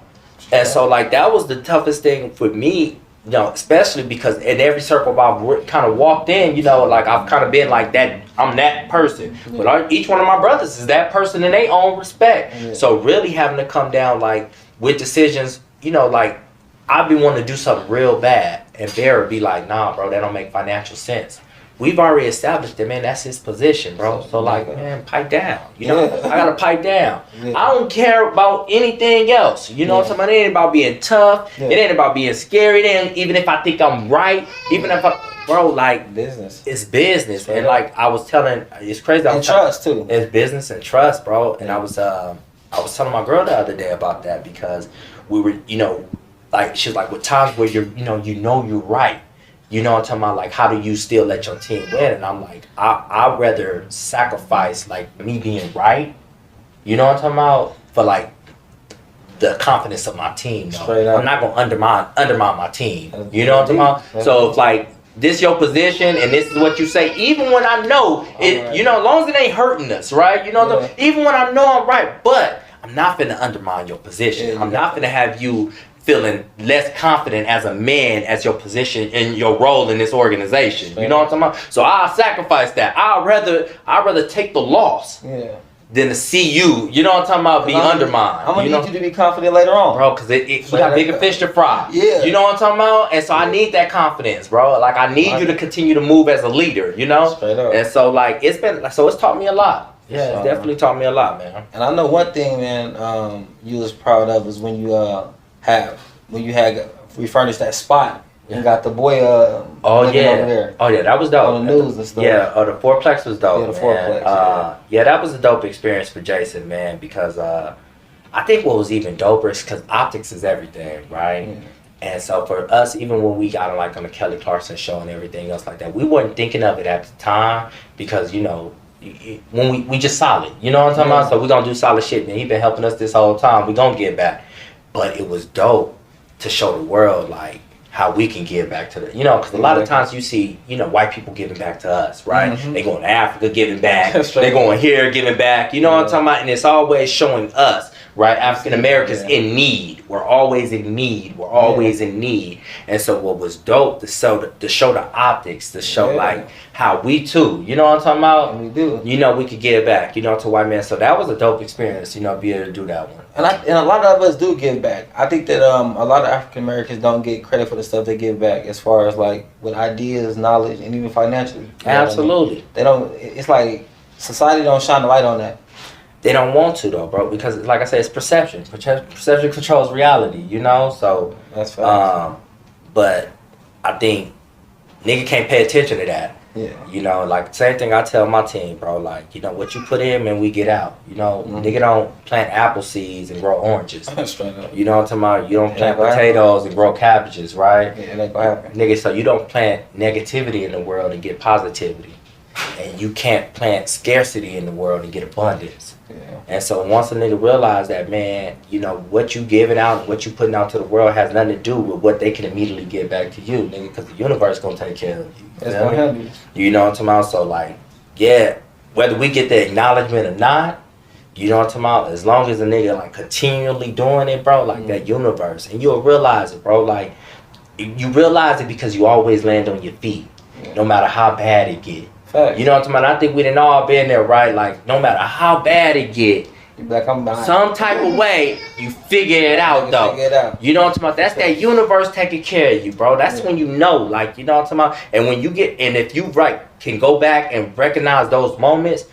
And so, like, that was the toughest thing for me. Especially because in every circle I've kind of walked in, like I've kind of been like that. I'm that person. Yeah. But each one of my brothers is that person in their own respect. Yeah. So really having to come down like with decisions, like I'd be wanting to do something real bad and Bear would be like, nah, bro, that don't make financial sense. We've already established that, man, that's his position, bro. So like, man, pipe down. I gotta pipe down. Yeah. I don't care about anything else. What I'm talking about? It ain't about being tough. Yeah. It ain't about being scary. It ain't, even if I think I'm right, even if bro, like business. It's business. And like I was telling, it's crazy. And trust too. It's business and trust, bro. And I was telling my girl the other day about that because we were, like she was like, with times where you're right. You know what I'm talking about? Like, how do you still let your team win? And I'm like, I'd rather sacrifice, like, me being right, you know what I'm talking about? For, like, the confidence of my team. I'm not going to undermine my team. You know what I'm talking about? So, if, like, this your position and this is what you say, even when I know it, as long as it ain't hurting us, right? Even when I know I'm right, but I'm not finna undermine your position. Yeah, I'm not finna have you feeling less confident as a man as your position in your role in this organization. You know what I'm talking about? So I'll sacrifice that. I'd rather take the loss than to see you know what I'm talking about, be undermined. I'm gonna need you to be confident later on. Bro, because we got bigger fish to fry. Yeah. You know what I'm talking about? And so I need that confidence, bro. Like I need you to continue to move as a leader, you know? Straight up. And so like it's taught me a lot. Yeah, it's definitely taught me a lot, man. And I know one thing, man, you was proud of is when you had refurnished that spot and got the boy over there. Oh yeah, that was dope. On the news and stuff. Yeah, the Fourplex was dope. Yeah, the Fourplex. Yeah, that was a dope experience for Jason, man, because I think what was even doper is because optics is everything, right? Mm. And so for us, even when we got on the Kelly Clarkson show and everything else like that, we weren't thinking of it at the time because, you know, when we just solid, you know what I'm talking about? So we gonna do solid shit, man. He been helping us this whole time. We gonna get back. But it was dope to show the world, like, how we can give back to the, you know, because a lot of times you see, you know, white people giving back to us, right? They going to Africa giving back. They going here giving back. You know what I'm talking about? And it's always showing us, right? African Americans in need. We're always in need. We're always in need. And so what was dope to show the optics, to show like how we too, you know what I'm talking about? We do. You know, we could give back, you know, to white men. So that was a dope experience, you know, be able to do that one. And a lot of us do give back. I think that a lot of African Americans don't get credit for the stuff they give back, as far as like with ideas, knowledge, and even financially. Absolutely. They don't. It's like society don't shine the light on that. They don't want to though, bro, because like I said, it's perception. Perception controls reality, you know. So that's facts. But I think nigga can't pay attention to that. Yeah. You know, like same thing I tell my team, bro. Like, you know, what you put in, man, we get out. You know, nigga don't plant apple seeds and grow oranges. Straight up. You know what I'm talking about? You don't plant potatoes and grow cabbages, right? Yeah, it ain't gonna happen. Nigga, so you don't plant negativity in the world and get positivity. And you can't plant scarcity in the world and get abundance. Yeah. And so once a nigga realize that, man, you know, what you giving out and what you putting out to the world has nothing to do with what they can immediately give back to you, nigga, because the universe gonna take care of you. It's gonna help you. You know what I'm talking about? So, like, yeah, whether we get the acknowledgement or not, you know what I'm talking about? As long as a nigga, like, continually doing it, bro, like, that universe, and you'll realize it, bro, like, you realize it because you always land on your feet, no matter how bad it get. Fact. You know what I'm talking about? I think we done all been there, right? Like, no matter how bad it get, like, I'm behind. Some type of way, you figure it out, though. Figure it out. You know what I'm talking about? That's that universe taking care of you, bro. That's when you know, like, you know what I'm talking about? And when you get, and if you, can go back and recognize those moments,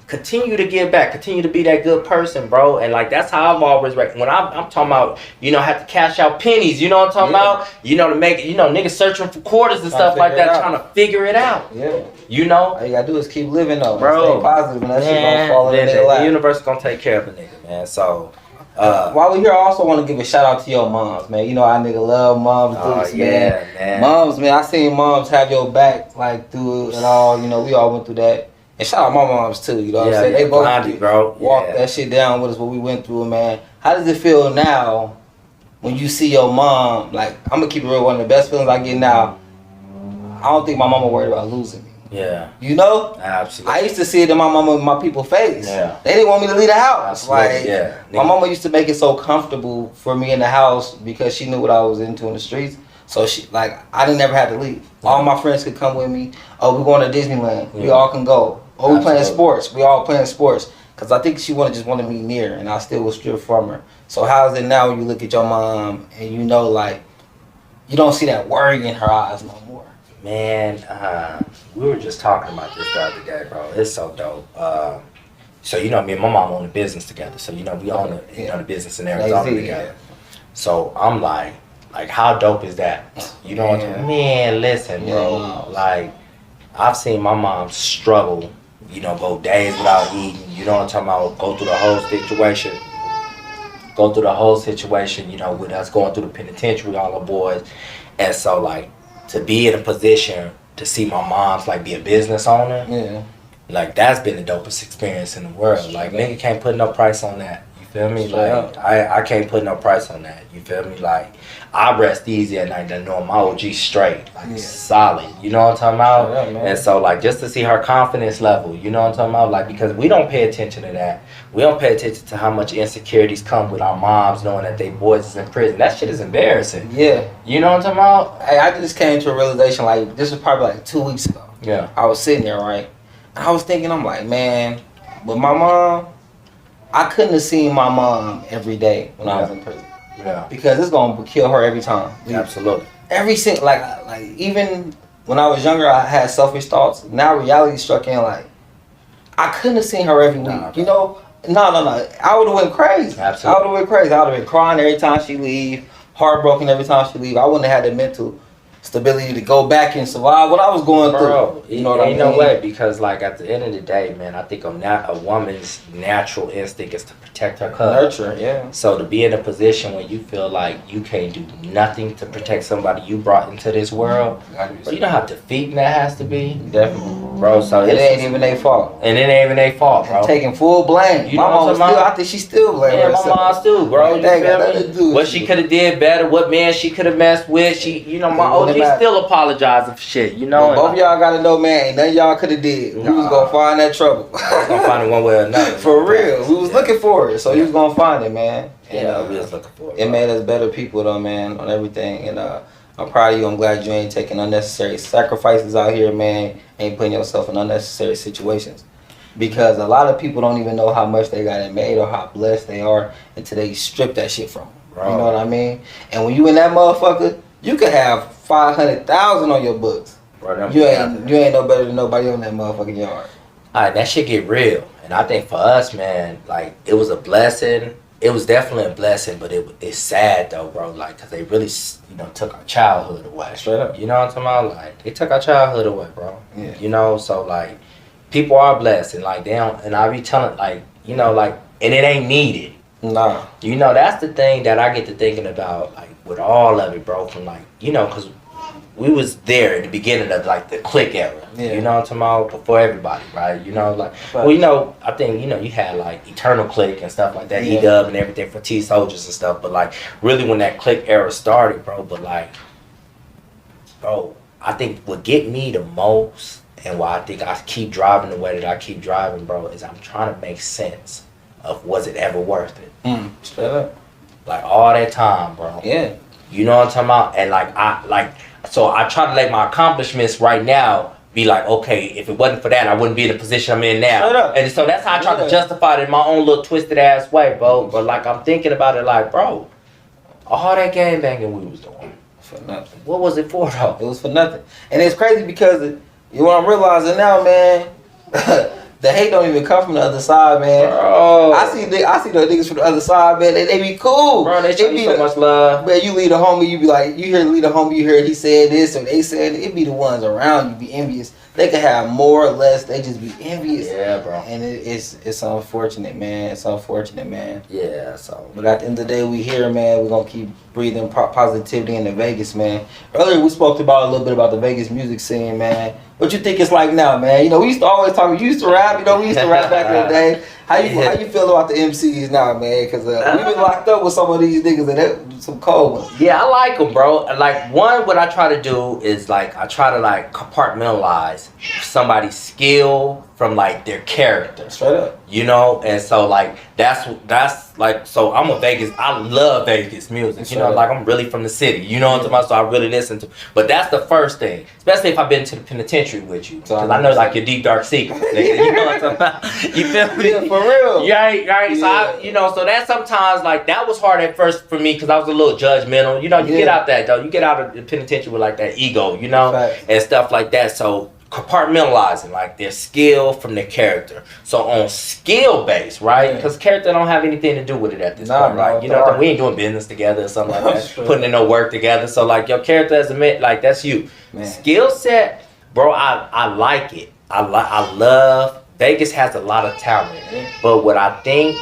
continue to give back. Continue to be that good person, bro. And, like, that's how I've always, when I'm talking about, you know, have to cash out pennies, you know what I'm talking about? You know, to make, you know, niggas searching for quarters and stuff like that, trying to figure it out. Yeah. You know? All you gotta do is keep living, though. Bro. Stay positive, and that shit gonna fall in their lap. The universe gonna take care of a nigga, man. So, while we're here, I also want to give a shout out to your moms, man. You know, I nigga love moms. Man. Moms, man. I seen moms have your back, like, through it all. You know, we all went through that. And shout out my moms, too. You know what I'm saying? They both walked that shit down with us, what we went through, man. How does it feel now when you see your mom? Like, I'm going to keep it real. One of the best feelings I get now, I don't think my mama worried about losing me. Yeah. You know? Absolutely. I used to see it in my mama and my people's face. Yeah. They didn't want me to leave the house. Absolutely. Like, my mama used to make it so comfortable for me in the house because she knew what I was into in the streets. So she, like, I didn't never have to leave. All my friends could come with me. Oh, we're going to Disneyland. We all can go. Oh, we playing sports. We all playing sports. Because I think she just wanted me near, and I still was stripped from her. So how is it now when you look at your mom and you know, like, you don't see that worry in her eyes no more? Man, we were just talking about this the other day, bro. It's so dope. So, you know, me and my mom own a business together. So, you know, we own the business in Arizona together. So, I'm like, how dope is that? You know what I'm saying? Man, listen, bro. Like, I've seen my mom struggle, you know, go days without eating. You know what I'm talking about? Go through the whole situation, you know, with us going through the penitentiary, all the boys. And so, like, to be in a position to see my mom's, like, be a business owner, like, that's been the dopest experience in the world. Like, nigga can't put no price on that. You feel me? Straight Like I can't put no price on that. You feel me? Like I rest easy at night, knowing my OG straight, like solid. You know what I'm talking about? Straight up, man. And so like just to see her confidence level, you know what I'm talking about? Like because we don't pay attention to that. We don't pay attention to how much insecurities come with our moms knowing that they boys is in prison. That shit is embarrassing. Yeah. You know what I'm talking about? Hey, I just came to a realization, like, this was probably like 2 weeks ago. Yeah. I was sitting there, right? And I was thinking, I'm like, man, with my mom, I couldn't have seen my mom every day when I was in prison. Yeah. Because it's going to kill her every time. Absolutely. Every single, like even when I was younger, I had selfish thoughts. Now reality struck in, like, I couldn't have seen her every week. Nah, you know? No. I would have went crazy. Absolutely. I would have went crazy. I would have been crying every time she leave, heartbroken every time she leave. I wouldn't have had the mental stability to go back and survive what I was going Bro, through. You know what I mean? Ain't no way, because like at the end of the day, man, I think a woman's natural instinct is to protect her cub. Nurture, yeah. So to be in a position where you feel like you can't do nothing to protect somebody you brought into this world, bro, you know how defeating that has to be? Definitely. Bro, so It ain't even their fault. And it ain't even their fault, bro. Taking full blame. You My know mom what was I'm still, talking I think she still blamed Yeah, my herself. mom's too, bro. You That got nothing feel to me? do with What she you. could have did better, what man she could have messed with. She, you know, my It wouldn't OG matter. still apologizing for shit, you know? But both of y'all gotta know, man, ain't nothing y'all could have did. We was gonna find that trouble. I'm gonna find it one way or another. For real. We was looking for it, so you was gonna find it, man. Yeah, And, we was looking for it. it bro. made us better people though, man, on everything. And I'm proud of you. I'm glad you ain't taking unnecessary sacrifices out here, man. Ain't putting yourself in unnecessary situations. Because a lot of people don't even know how much they got it made or how blessed they are until they strip that shit from them. Bro. You know what I mean? And when you in that motherfucker, you could have 500,000 on your books. Bro, them You happening. ain't no better than nobody on that motherfucking yard. Alright, that shit get real. And I think for us, man, like, it was a blessing. It was definitely a blessing, but it's sad, though, bro. Like, because they really, you know, took our childhood away. Straight up. You know what I'm talking about? Like, they took our childhood away, bro. Yeah. You know, so, like, people are blessed. And, like, they don't, and I be telling, like, you know, like, and it ain't needed. Nah. You know, that's the thing that I get to thinking about, like, with all of it, bro. From, like, you know, because we was there at the beginning of, like, the click era. Yeah. You know what I'm talking about? Before everybody, right? You know, like, Right. well, you know, I think, you know, you had, like, Eternal Click and stuff like that, Yeah. E-Dub and everything for T-Soldiers and stuff. But, like, really when that click era started, bro, but, like, bro, I think what get me the most and why I think I keep driving the way that I keep driving, bro, is I'm trying to make sense of was it ever worth it? Straight up. Like, all that time, bro. Yeah. You know what I'm talking about? And so I try to let my accomplishments right now be like, okay, if it wasn't for that, I wouldn't be in the position I'm in now. Straight up. And so that's how I try to justify it in my own little twisted ass way, bro. But like, I'm thinking about it like, bro, all that game banging we was doing, For nothing. what was it for, though? It was for nothing. And it's crazy because you know what I'm realizing now, man. The hate don't even come from the other side, man. Bro. I see the niggas from the other side, man. They be cool. Bro, they show It you be so the- much love. Man, you lead a homie, you be like, you hear lead a homie, you hear he said this or they said it. It be the ones around you be envious. They could have more or less. They just be envious. Yeah, bro. And it's unfortunate, man. It's unfortunate, man. Yeah, so. But at the end of the day, we here, man. We're gonna keep breathing positivity into Vegas, man. Earlier, we spoke about a little bit about the Vegas music scene, man. What you think it's like now, man? You know, we used to always talk. You used to rap, you know. We used to rap back in the day. How you feel about the MCs now, man? Because we've been locked up with some of these niggas and some cold ones. Yeah, I like them, bro. Like, one, what I try to do is, like, I try to, like, compartmentalize somebody's skill from, like, their character. Straight up. You know? And so, like, that's like, so I'm a Vegas, I love Vegas music. You know, like, I'm really from the city. You know what I'm talking about? So I really listen to, but that's the first thing. Especially if I've been to the penitentiary with you. Because I know, like, your deep, dark secret. Nigga. You know what I'm talking about? You feel me? Yeah, for real. Right. So I, you know, so that sometimes, like, that was hard at first for me because I was a little judgmental. You know, you get out that though. You get out of the penitentiary with like that ego, you know, Facts. and stuff like that. So compartmentalizing like their skill from their character. So on skill base, right? Because character don't have anything to do with it at this point, right? You know, we ain't doing business together or something like that. Sure. Putting in no work together. So like your character as a man, like that's you. Man. Skill set, bro. I like it. I love. Vegas has a lot of talent, but what I think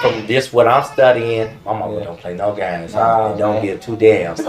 from this, what I'm studying, my mama don't play no games. Nah, Don't man. give two damns.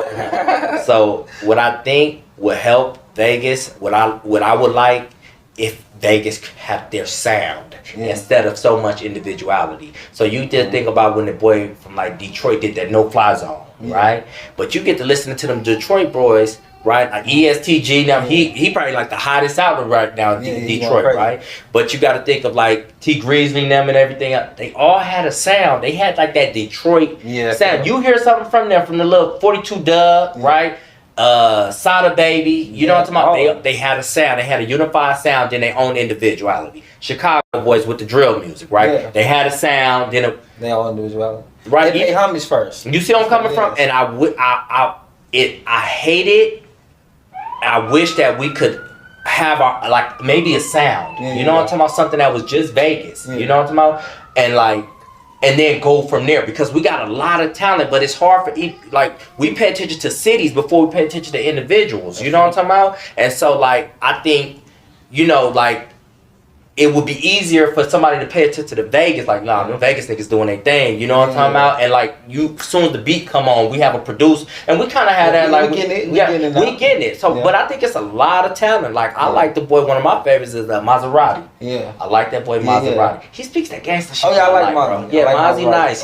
So what I think would help Vegas, what I would like if Vegas had their sound instead of so much individuality. So you did think about when the boy from like Detroit did that No Fly Zone, right? But you get to listen to them Detroit boys, right? Like ESTG now, he probably like the hottest out right now in Detroit, right? But you got to think of like T Grizzly and them and everything else. They all had a sound. They had like that Detroit sound. You hear something from them, from the little 42 Dub, right? Sada Baby, you know what I'm talking about? They had a sound. They had a unified sound, then their own individuality. Chicago boys with the drill music, right? Yeah. They had a sound, then they all individuality. Right? They pay homage first. You see where I'm coming from? And I hate it. I wish that we could have our, like, maybe a sound. You know what I'm talking about? Something that was just Vegas. You know what I'm talking about? And like, and then go from there, because we got a lot of talent, but it's hard for like, we pay attention to cities before we pay attention to individuals. You know what I'm talking about? And so like, I think, you know, like, it would be easier for somebody to pay attention to Vegas, like, nah, them Vegas niggas doing their thing, you know what I'm talking about? And like, as soon as the beat come on, we have a producer, and we kind of had that, like, we getting it. So, but I think it's a lot of talent. Like, I like the boy, one of my favorites is Maserati. I like that boy Maserati. He speaks that gangster shit. I like Maserati. Yeah, Mozzie nice.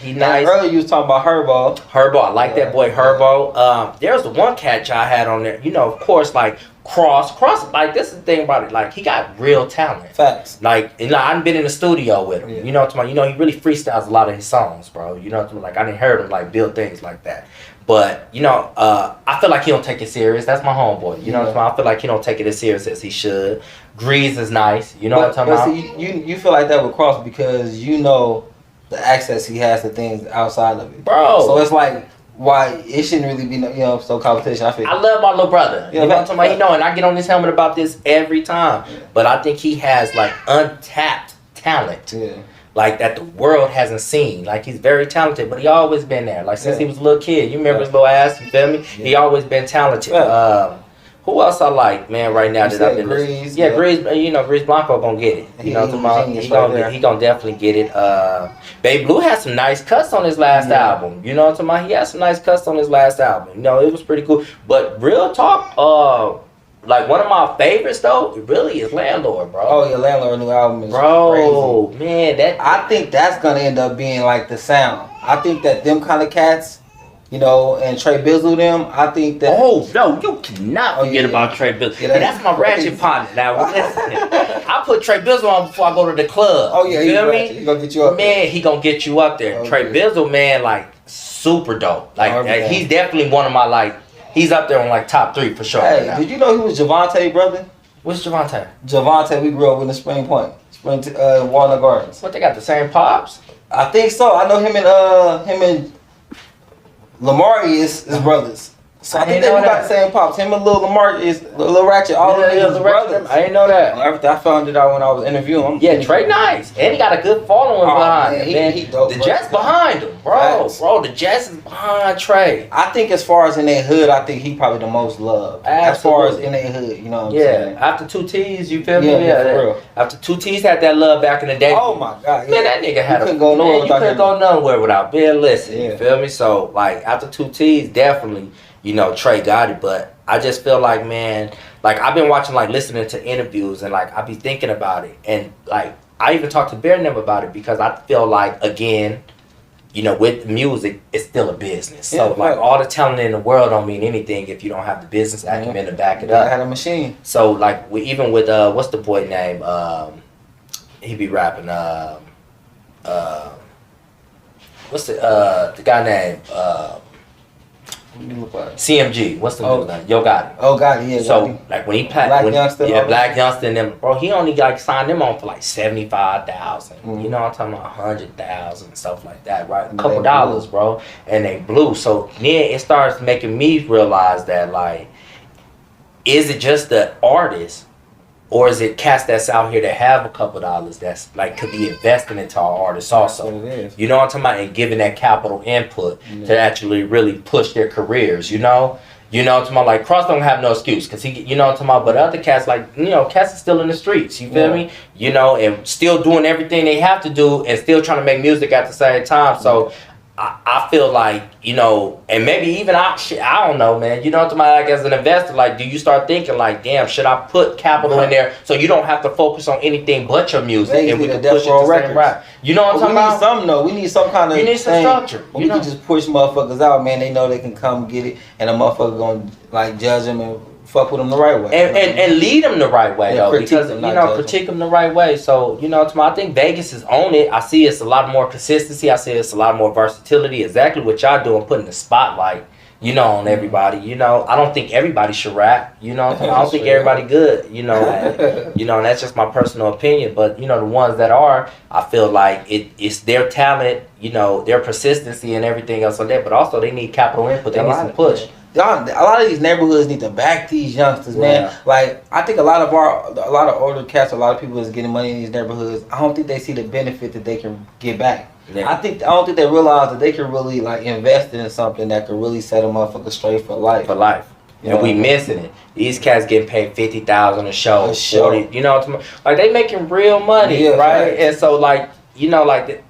He nice. Earlier you was talking about Herbo. I like that boy Herbo. There's the one cat I had on there. You know, of course, like, Cross, like, this is the thing about it, like, he got real talent. Facts. Like, you know, I've been in the studio with him. You know what I'm talking about? You know, he really freestyles a lot of his songs, bro. You know what I'm talking about? Like, I didn't hear him, like, build things like that. But, you know, I feel like he don't take it serious. That's my homeboy. You know what I'm talking about? I feel like he don't take it as serious as he should. Grease is nice. You know what I'm talking about? See, you feel like that with Cross because you know the access he has to things outside of it. Bro. So it's like, why it shouldn't really be, you know, so competition. I feel. I love my little brother. You know what I'm talking about? You know, and I get on this helmet about this every time. But I think he has like untapped talent. Like, that the world hasn't seen. Like, he's very talented, but he always been there. Like, since he was a little kid. You remember his little ass, you feel me? He always been talented. Who else I like, man, right now that I've been Grease. Grease, you know, Grease Blanco gonna get it. You know what I'm talking about? He gonna definitely get it. Babe Blue had some nice cuts on his last album. You know what I'm talking about? He had some nice cuts on his last album. You know, it was pretty cool. But real talk, like, one of my favorites though, it really is Landlord, bro. Oh yeah, Landlord new album is crazy. Man, I think that's gonna end up being like the sound. I think that them kind of cats, you know, and Trey Bizzle them, I think that... Oh, no, you cannot forget about Trey Bizzle. That's my ratchet partner. Now, listen, I put Trey Bizzle on before I go to the club. Oh, yeah, you feel me? He gonna get you up there. Man, he gonna get you up there. Trey Bizzle, man, like, super dope. Like, he's definitely one of my, like, he's up there on, like, top 3 for sure. Hey, did you know he was Javonte, brother? What's Javonte? Javonte, we grew up in the Spring Point. Walnut Gardens. What, they got the same pops? I think so. I know him and Lamar is brothers. So I think they got the same pops. Him and Lil Lamar is Lil Ratchet. All of them is brothers. I didn't know that. I found it out when I was interviewing him. Yeah, Trey nice. And he got a good following behind him, man. He dope, the Jets behind him, bro. Bro, the Jets is behind Trey. I think as far as in their hood, I think he probably the most loved. Absolutely. As far as in their hood, you know what I'm saying? After 2 T's, you feel me? Yeah, for real. After 2 T's had that love back in the day. Oh my God. Man, that nigga had couldn't go nowhere without him. You couldn't go nowhere without being listened. You feel me? So, like, after 2 T's, definitely, you know, Trey got it. But I just feel like, man, like, I've been watching, like, listening to interviews, and, like, I be thinking about it. And, like, I even talked to Bear and them about it, because I feel like, again, you know, with music, it's still a business. So, like, all the talent in the world don't mean anything if you don't have the business acumen to back it up. I had a machine. So, like, even with, what's the boy name? He be rapping, what's the guy name? CMG. What's the dude's name? Yo Gotti. Oh, Gotti, yeah. So, like, when he Youngster. Yeah, Black Youngster and them, bro, he only, like, signed them on for, like, 75,000. You know what I'm talking about? 100,000 and stuff like that, right? A couple dollars, bro. And they blew. So, then it starts making me realize that, like, is it just the artist, or is it cats that's out here that have a couple dollars that's, like, could be investing into our artists also? You know what I'm talking about? And giving that capital input to actually really push their careers, you know? You know what I'm talking about? Like, Cross don't have no excuse, because he, you know what I'm talking about? But other cats, like, you know, cats are still in the streets, you feel me? You know, and still doing everything they have to do and still trying to make music at the same time. So, I feel like, you know, and maybe even I don't know, man. You know, to my like as an investor, like, do you start thinking like, damn, should I put capital in there so you don't have to focus on anything but your music and we can push it the same route? You know what I'm talking about? We need something though. We need some kind of. You need some structure. We can just push motherfuckers out, man. They know they can come get it, and a motherfucker gonna like judge them and fuck with them the right way, and lead them the right way, though, because them, you know, critique them the right way. So you know, I think Vegas is on it. I see it's a lot more consistency. I see it's a lot more versatility. Exactly what y'all doing, putting the spotlight, you know, on everybody. You know, I don't think everybody should rap. You know, I don't think everybody good. You know, you know, and that's just my personal opinion. But you know, the ones that are, I feel like it's their talent, you know, their persistency and everything else on that. But also, they need capital input. They need some push. A lot of these neighborhoods need to back these youngsters, man. Yeah. Like I think a lot of older cats, a lot of people that's getting money in these neighborhoods. I don't think they see the benefit that they can get back. Yeah. I don't think they realize that they can really like invest in something that could really set a motherfucker straight for life. For life. And we missing it. These cats getting paid $50,000 a show, 40. You know, like they making real money, right? Right? And so like, you know, like.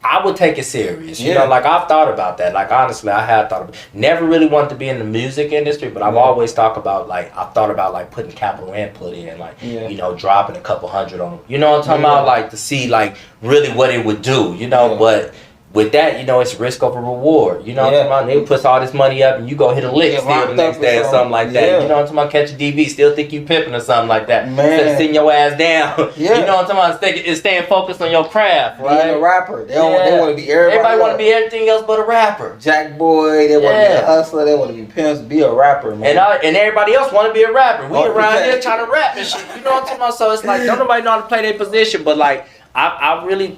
I would take it serious, you know, like I've thought about that. Like honestly, I have thought about it. Never really wanted to be in the music industry, but I've always thought about I've thought about like putting capital input in, like you know, dropping a couple hundred on, you know what I'm talking about, like to see like really what it would do, you know, but with that, you know, it's risk over reward. You know what I'm talking about? They puts all this money up and you go hit a lick still the next day or something like that. You know what I'm talking about? Catch a DV, still think you pimping or something like that. Instead of sitting your ass down. You know what I'm talking about? It's staying focused on your craft, right? Being a rapper. They want to be everybody want to be everything else but a rapper. Jack Boy, they want to be a hustler, they want to be pimps, be a rapper, man. And everybody else want to be a rapper. We around here trying to rap and shit. You know what I'm talking about? So it's like, don't nobody know how to play their position, but like, I really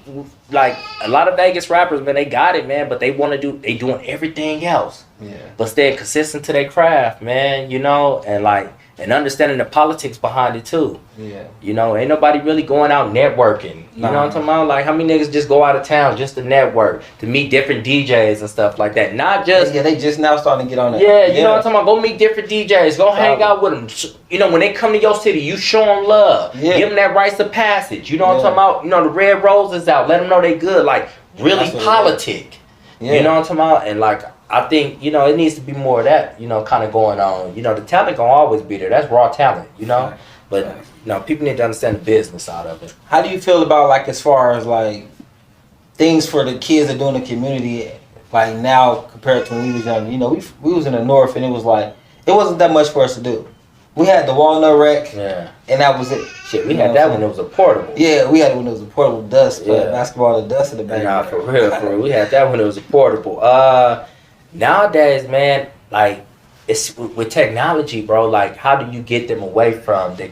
like a lot of Vegas rappers, man. They got it, man, but they doing everything else. But staying consistent to their craft, man. You know, and understanding the politics behind it too. You know, ain't nobody really going out networking. You know what I'm talking about? Like how many niggas just go out of town just to network, to meet different DJs and stuff like that. Not just they just now starting to get on that. You know what I'm talking about? Go meet different DJs. Go hang out with them. You know, when they come to your city, you show them love. Give them that rites of passage. You know what I'm talking about? You know, the red roses out. Let them know they good. Like really politic. You know what I'm talking about? And like I think, you know, it needs to be more of that, you know, kind of going on. You know, the talent gonna always be there. That's raw talent, you know? But, you know, people need to understand the business side of it. How do you feel about, like, as far as, like, things for the kids that do in the community, like, now compared to when we was young? You know, we was in the north, and it was, like, it wasn't that much for us to do. We had the Walnut Rec, and that was it. Shit, we had that when it was a portable. Yeah, we had it when it was a portable dust, basketball to dust in the back. Nah, for real. We had that when it was a portable. Nowadays, man, like it's with technology, bro. Like, how do you get them away from the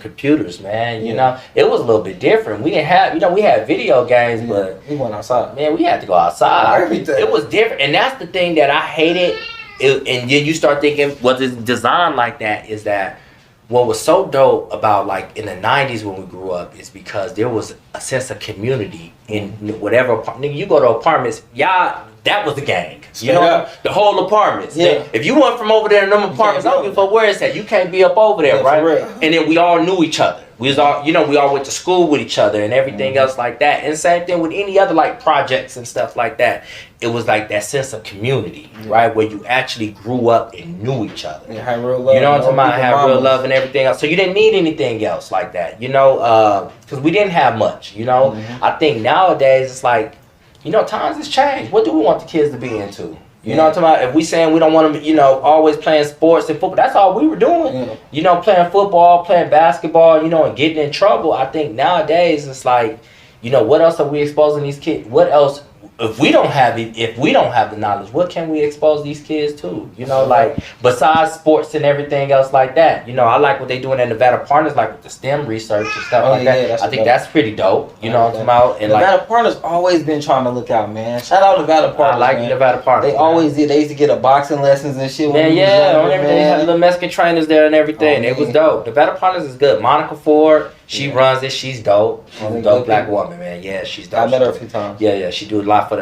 computers, man? You know, it was a little bit different. We didn't have, you know, we had video games, but we went outside. Man, we had to go outside. Everything. It was different, and that's the thing that I hated. And then you start thinking, what is designed like that? Is that what was so dope about like in the 90s when we grew up is because there was a sense of community in whatever. Nigga, you go to apartments, y'all. That was the gang. You know, the whole apartments. If you went from over there in them apartments, I don't give a fuck where it's at. You can't be up over there, right? And then we all knew each other. We was all, you know, we all went to school with each other and everything else like that. And same thing with any other like projects and stuff like that. It was like that sense of community, right? Where you actually grew up and knew each other. Had real love. You know what I'm talking about? Had real love and everything else. So you didn't need anything else like that, you know, because we didn't have much, you know. I think nowadays it's like, you know, times has changed. What do we want the kids to be into? You know what I'm talking about? If we saying we don't want them, you know, always playing sports and football, that's all we were doing. You know, playing football, playing basketball, you know, and getting in trouble. I think nowadays it's like, you know, what else are we exposing these kids? What else? If we don't have it, if we don't have the knowledge, what can we expose these kids to? You know, like besides sports and everything else like that. You know, I like what they doing at Nevada Partners, like with the STEM research and stuff like that. I think that's pretty dope. You know what I'm talking about? And Nevada Partners always been trying to look out, man. Shout out Nevada Partners. I like Nevada Partners. They always did. They used to get a boxing lessons and shit. On everything. They had little Mexican trainers there and everything. It was dope. Nevada Partners is good. Monica Ford. She runs it. She's dope. She's a dope black woman, man. Yeah, she's dope. I met her a few times. Yeah, she do a lot for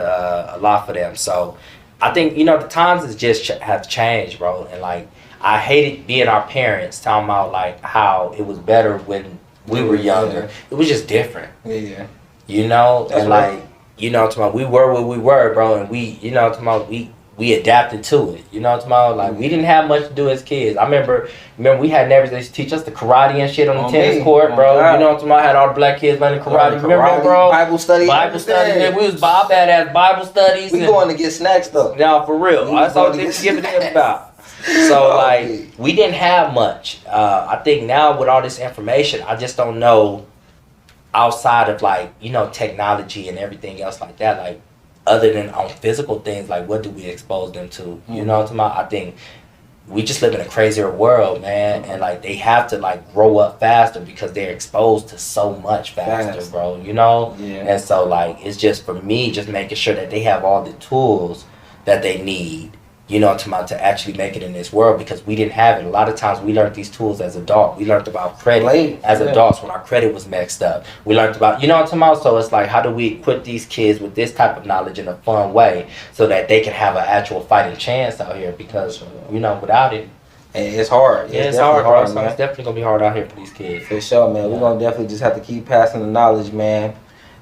them. So I think, you know, the times has just have changed, bro. And like I hated being our parents talking about like how it was better when we were younger. It was just different. You know, and like you know, we were what we were, bro, and we, you know, we adapted to it. You know what I'm talking about? Like, we didn't have much to do as kids. I remember we had neighbors that used to teach us the karate and shit on the tennis court, bro. You know what I'm talking about? I had all the black kids learning karate. Remember that, bro? Bible study. Man. We was badass Bible studies. We going to get snacks, though. Now, for real. That's all they was giving them about. So, like, we didn't have much. I think now with all this information, I just don't know outside of, like, you know, technology and everything else like that, like, other than on physical things, like what do we expose them to? You know what I'm talking about? I think we just live in a crazier world, man, and like they have to like grow up faster because they're exposed to so much faster, bro. You know? Yeah. And so like it's just for me, just making sure that they have all the tools that they need, you know, to actually make it in this world, because we didn't have it. A lot of times we learned these tools as adults. We learned about credit as adults when our credit was messed up. We learned about, you know what I'm talking about? So it's like, how do we equip these kids with this type of knowledge in a fun way so that they can have an actual fighting chance out here? Because, you know, without it, it's hard. Yeah, it's hard, bro. So it's definitely going to be hard out here for these kids. For sure, man. We're going to definitely just have to keep passing the knowledge, man.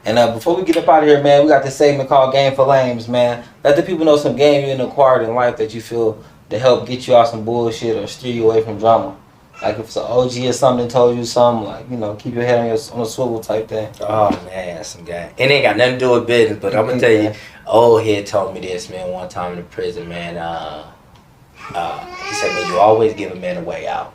And before we get up out of here, man, we got this segment called Game for Lames, man. Let the people know some game you acquired in life that you feel to help get you out some bullshit or steer you away from drama. Like if it's an OG or something that told you something, like, you know, keep your head on a swivel type thing. Oh, man, some game. It ain't got nothing to do with business, but I'm going to tell you, old head told me this, man, one time in the prison, man. He said, man, you always give a man a way out.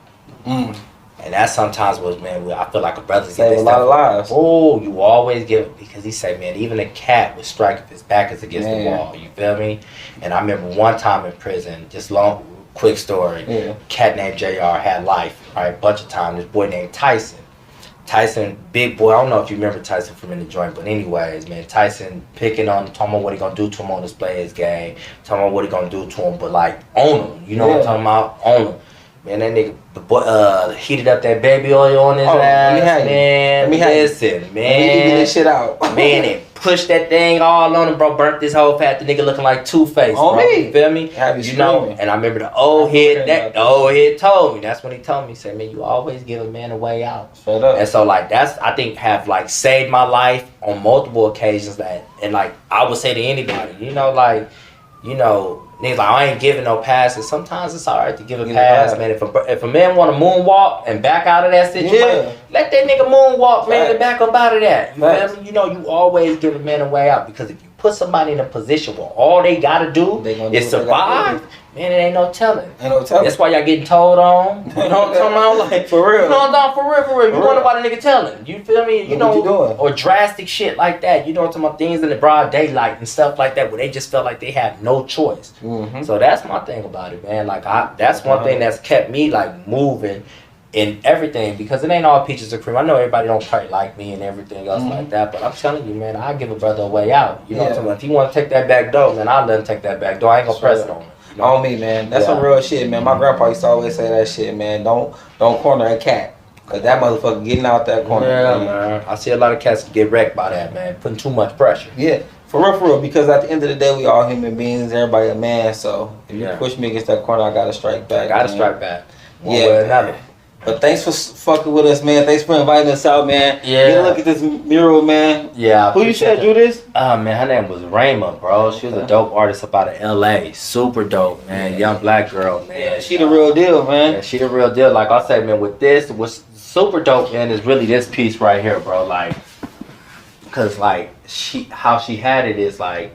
And that sometimes was, man, I feel like a brother save a lot of lives. Oh, you always give, because he said, man, even a cat would strike if his back is against the wall. You feel me? And I remember one time in prison, just quick story. Cat named JR had life, right? A bunch of time. This boy named Tyson. Tyson, big boy. I don't know if you remember Tyson from in the joint, but anyways, man, Tyson picking on, talking about what he gonna do to him on his players game, talking about what he gonna do to him, but like own him. You know what I'm talking about? Own him. Man, that nigga, the boy, heated up that baby oil on his ass, man. Listen, man. Let me get this shit out. Man, and pushed that thing all on him, bro. Burnt this whole fat. The nigga looking like Two-Face, bro. You feel me? You know, and I remember the old head told me. That's when he told me. He said, man, you always give a man a way out. Straight up. And so, like, that's, I think, have, like, saved my life on multiple occasions. That, and, like, I would say to anybody, you know, like, you know, niggas like, I ain't giving no passes. Sometimes it's alright to give a pass, man. If a man want to moonwalk and back out of that situation, let that nigga moonwalk, man, and back up out of that. You feel me? You know, you always give a man a way out, because if you put somebody in a position where all they gotta do is survive, man, it ain't no telling. That's why y'all getting told on. You know what I'm talking about? Like, for real. You know what I'm talking about? For real. You wonder why the nigga telling. You feel me? You know, or drastic shit like that. You know what I'm talking about? Things in the broad daylight and stuff like that where they just felt like they had no choice. So that's my thing about it, man. Like, that's one thing that's kept me, like, moving in everything, because it ain't all peaches and cream. I know everybody don't quite like me and everything else like that, but I'm telling you, man, I give a brother a way out. You know what I'm talking about? If he want to take that back door, man, I'll let him take that back door. I ain't gonna press it on him. You know? On me, man. That's some real shit, man. My grandpa used to always say that shit, man. Don't corner a cat, cause that motherfucker getting out that corner. Yeah, man. I see a lot of cats get wrecked by that, man. Putting too much pressure. Yeah. For real, because at the end of the day, we all human beings, everybody a man, so if you push me against that corner, I gotta strike back. Strike back. One way or another. But thanks for fucking with us, man. Thanks for inviting us out, man. Yeah. Get a look at this mural, man. Yeah. Who you said drew this? Man, her name was Rayma, bro. She was a dope artist up out of LA. Super dope, man. Young black girl, man. Yeah, she the real deal, man. Yeah, she the real deal. Like I said, man, with this, what's super dope, man, is really this piece right here, bro. Like, cause like how she had it is like,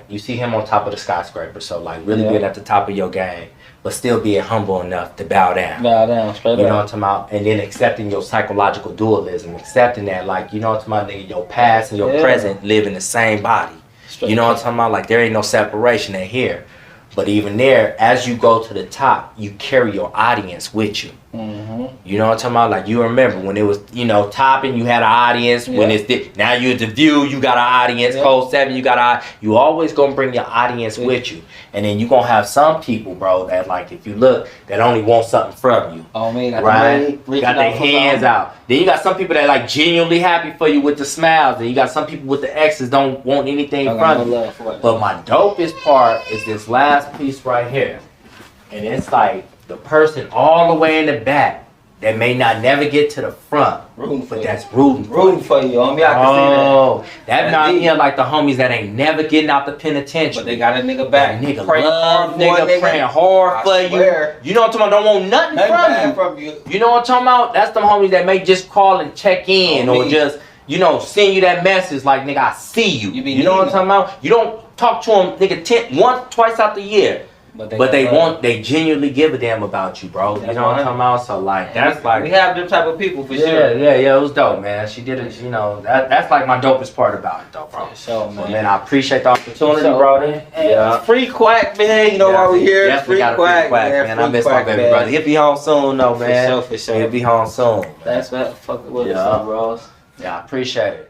you see him on top of the skyscraper, so like really being at the top of your game, but still being humble enough to bow down. Straight up. You know what I'm talking about? And then accepting your psychological dualism, accepting that, like, you know what I'm talking about, nigga, your past and your present live in the same body. You know what I'm talking about? Like, there ain't no separation in here. But even there, as you go to the top, you carry your audience with you. You know what I'm talking about? Like, you remember when it was, you know, topping, you had an audience. When it's now you're at the view, you got an audience. Code 7, you always gonna bring your audience with you. And then you gonna have some people, bro, that, like, if you look, that only want something from you. Oh, man. Got their hands out. Then you got some people that, like, genuinely happy for you with the smiles. And you got some people with the X's don't want anything from you. But my dopest part is this last piece right here. And it's like the person all the way in the back that may not never get to the front, but that's rooting for you, homie. I can see that not like the homies that ain't never getting out the penitentiary, but they got a nigga back. Nigga love nigga praying hard for you. You know what I'm talking about? Don't want nothing from you. You know what I'm talking about? That's them homies that may just call and check in or just send you that message like, nigga, I see you. You know what I'm talking about? You don't talk to them, nigga, once, twice out the year. But they genuinely give a damn about you, bro. You know what I'm talking about? So like, that's like, we have them type of people for sure. Yeah, it was dope, man. She did it, that's like my dopest part about it, though, bro. So, man. Well, man, I appreciate the opportunity, bro. Yeah. Free Quack, man. You know why we here? Definitely got a free Quack, man. I miss my baby brother. He'll be home soon, though, man. For sure. He'll be home soon. Thanks for fucking with us, bros. Yeah, I appreciate it.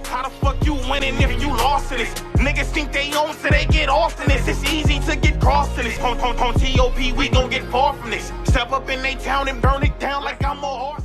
How the fuck you winning if you lost in this? Niggas think they own, so they get off in this. It's easy to get crossed in this. On TOP, we gon' get far from this. Step up in they town and burn it down like I'm a horse.